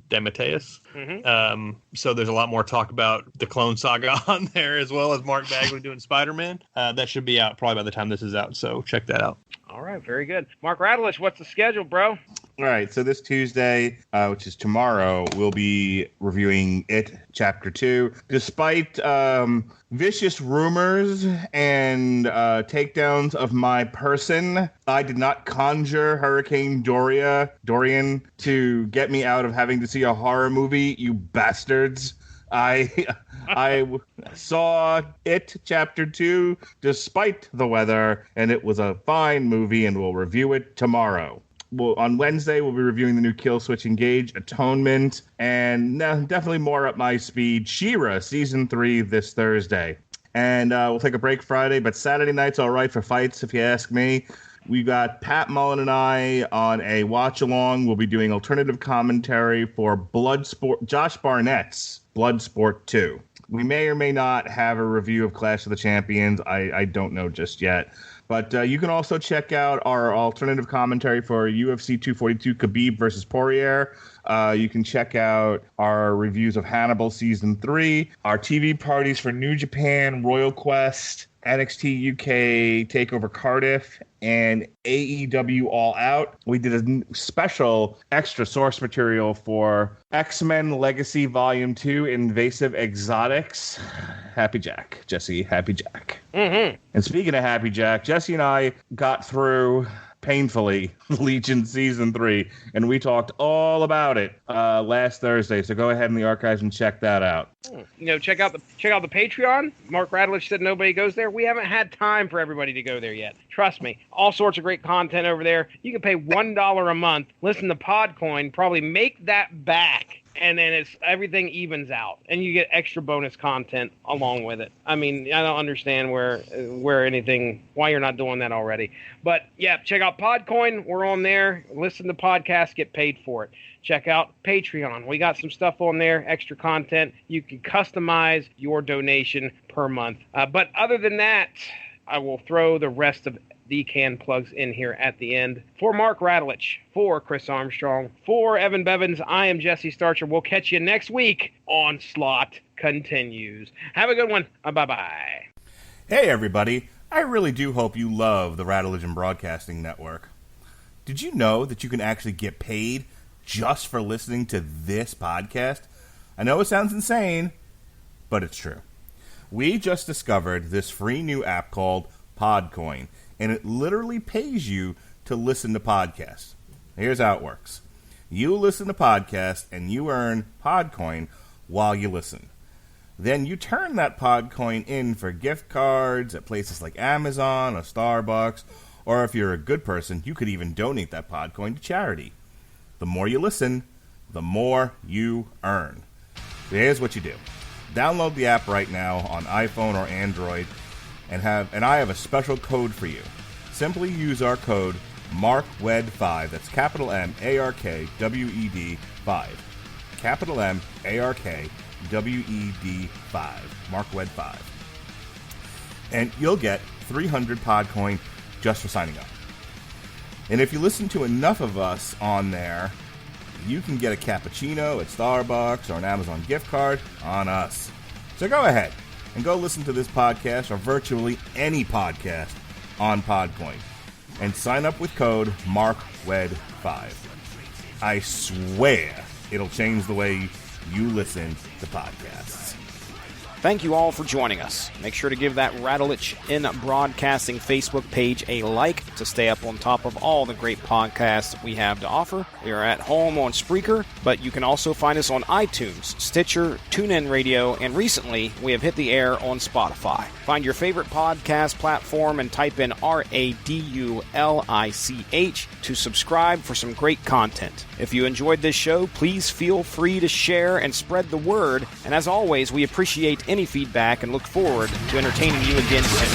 DeMatteis. Mm-hmm. So there's a lot more talk about the Clone Saga on there, as well as Mark Bagley doing Spider-Man. That should be out probably by the time this is out, so check that out. All right, very good. Mark Radulich, what's the schedule, bro? All right, so this Tuesday, which is tomorrow, we'll be reviewing It Chapter 2. Despite vicious rumors and takedowns of my person, I did not conjure Hurricane Dorian to get me out of having to see a horror movie, you bastards. I saw It Chapter 2 despite the weather, and it was a fine movie, and we'll review it tomorrow. On Wednesday, we'll be reviewing the new Kill Switch Engage, Atonement, and definitely more up my speed, She-Ra Season 3 this Thursday. And we'll take a break Friday, but Saturday night's all right for fights, if you ask me. We got Pat Mullen and I on a watch-along. We'll be doing alternative commentary for Josh Barnett's Bloodsport 2. We may or may not have a review of Clash of the Champions. I don't know just yet. But you can also check out our alternative commentary for UFC 242 Khabib versus Poirier. You can check out our reviews of Hannibal Season 3, our TV parties for New Japan, Royal Quest, NXT UK TakeOver Cardiff, and AEW All Out. We did a special extra source material for X-Men Legacy Volume 2 Invasive Exotics. Happy Jack, Jesse, Happy Jack. Mm-hmm. And speaking of Happy Jack, Jesse and I got through painfully Legion Season 3, and we talked all about it last Thursday, so go ahead in the archives and check that out. Check out the Patreon. Mark Radulich said nobody goes there. We haven't had time for everybody to go there yet. Trust me. All sorts of great content over there. You can pay $1 a month, listen to Podcoin, probably make that back and then everything evens out, and you get extra bonus content along with it. I mean, I don't understand why you're not doing that already. But yeah, check out Podcoin. We're on there. Listen to podcasts, get paid for it. Check out Patreon. We got some stuff on there, extra content. You can customize your donation per month. But other than that, I will throw the rest of the can plugs in here at the end. For Mark Radulich, for Chris Armstrong, for Evan Bevins, I am Jesse Starcher. We'll catch you next week. Onslaught continues. Have a good one. Bye-bye. Hey, everybody. I really do hope you love the Radulich and Broadcasting Network. Did you know that you can actually get paid just for listening to this podcast? I know it sounds insane, but it's true. We just discovered this free new app called Podcoin, and it literally pays you to listen to podcasts. Here's how it works. You listen to podcasts, and you earn Podcoin while you listen. Then you turn that Podcoin in for gift cards at places like Amazon or Starbucks, or if you're a good person, you could even donate that Podcoin to charity. The more you listen, the more you earn. So here's what you do. Download the app right now on iPhone or Android, and I have a special code for you. Simply use our code MARKWED5. That's capital MARKWED 5. Capital MARKWED 5. MARKWED 5. And you'll get 300 Podcoin just for signing up. And if you listen to enough of us on there, you can get a cappuccino at Starbucks or an Amazon gift card on us. So go ahead and go listen to this podcast or virtually any podcast on Podcoin and sign up with code MARKWED5. I swear it'll change the way you listen to podcasts. Thank you all for joining us. Make sure to give that Radulich in Broadcasting Facebook page a like to stay up on top of all the great podcasts we have to offer. We are at home on Spreaker, but you can also find us on iTunes, Stitcher, TuneIn Radio, and recently we have hit the air on Spotify. Find your favorite podcast platform and type in RADULICH to subscribe for some great content. If you enjoyed this show, please feel free to share and spread the word. And as always, we appreciate any feedback and look forward to entertaining you again soon.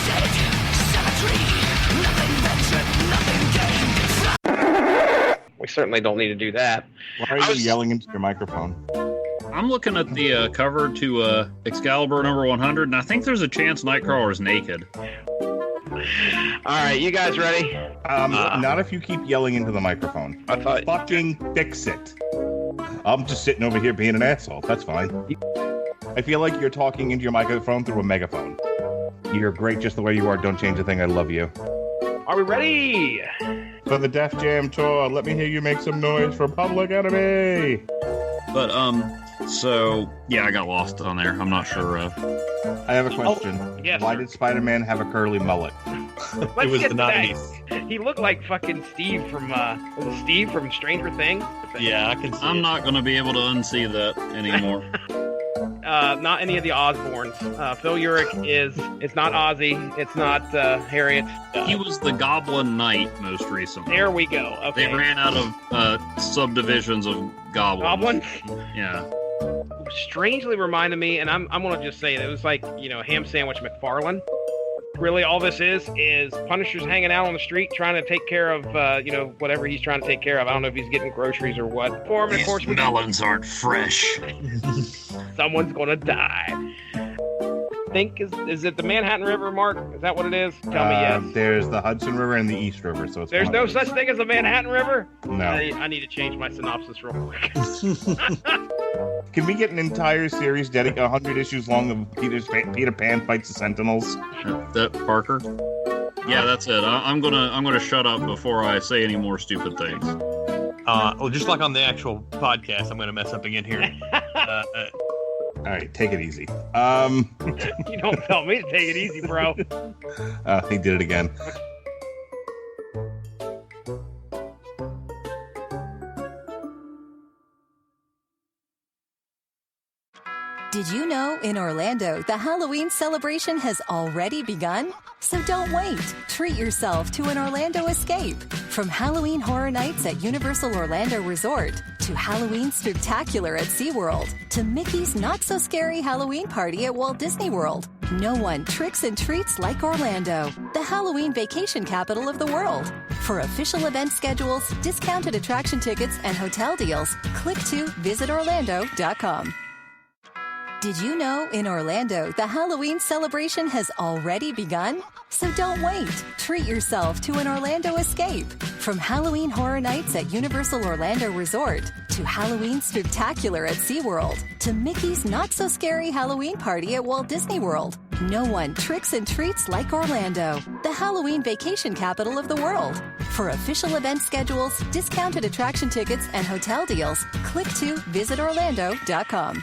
We certainly don't need to do that. Why are you yelling into your microphone? I'm looking at the cover to Excalibur number 100, and I think there's a chance Nightcrawler's naked. All right, you guys ready? Not if you keep yelling into the microphone. I thought... Fucking fix it. I'm just sitting over here being an asshole. That's fine. I feel like you're talking into your microphone through a megaphone. You're great just the way you are. Don't change a thing. I love you. Are we ready? For the Def Jam tour, let me hear you make some noise for Public Enemy. But, so, yeah, I got lost on there. I'm not sure. I have a question. Yes, Why sir. did Spider-Man have a curly mullet? Let's was get the to that. 90s. He looked like fucking Steve from Stranger Things. Yeah, I can see I'm it. not going to be able to unsee that anymore. Not any of the Osborns. Phil Urich it's not Ozzy. It's not Harriet. He was the Goblin Knight most recently. There we go. Okay. They ran out of subdivisions of goblins. Goblin? Yeah. Strangely reminded me, and I'm gonna just say it was like, Ham Sandwich McFarlane. Really, all this is Punisher's hanging out on the street trying to take care of, whatever he's trying to take care of. I don't know if he's getting groceries or what. For him, and of course, These melons aren't fresh. someone's gonna die. Is it the Manhattan River, Mark? Is that what it is? Tell me yes. There's the Hudson River and the East River, so it's There's one no of those. such thing as a Manhattan River? No. I need to change my synopsis real quick. Can we get an entire series dedicated 100 issues long of Peter Pan fights the Sentinels? That Parker? Yeah, that's it. I'm gonna shut up before I say any more stupid things. Well, just like on the actual podcast, I'm going to mess up again here. All right, take it easy. You don't tell me to take it easy, bro. He did it again. Did you know in Orlando, the Halloween celebration has already begun? So don't wait. Treat yourself to an Orlando escape. From Halloween Horror Nights at Universal Orlando Resort, to Halloween Spooktacular at SeaWorld, to Mickey's Not-So-Scary Halloween Party at Walt Disney World. No one tricks and treats like Orlando, the Halloween vacation capital of the world. For official event schedules, discounted attraction tickets, and hotel deals, click to visitorlando.com. Did you know in Orlando, the Halloween celebration has already begun? So don't wait. Treat yourself to an Orlando escape. From Halloween Horror Nights at Universal Orlando Resort, to Halloween Spooktacular at SeaWorld, to Mickey's Not-So-Scary Halloween Party at Walt Disney World. No one tricks and treats like Orlando, the Halloween vacation capital of the world. For official event schedules, discounted attraction tickets, and hotel deals, click to visitorlando.com.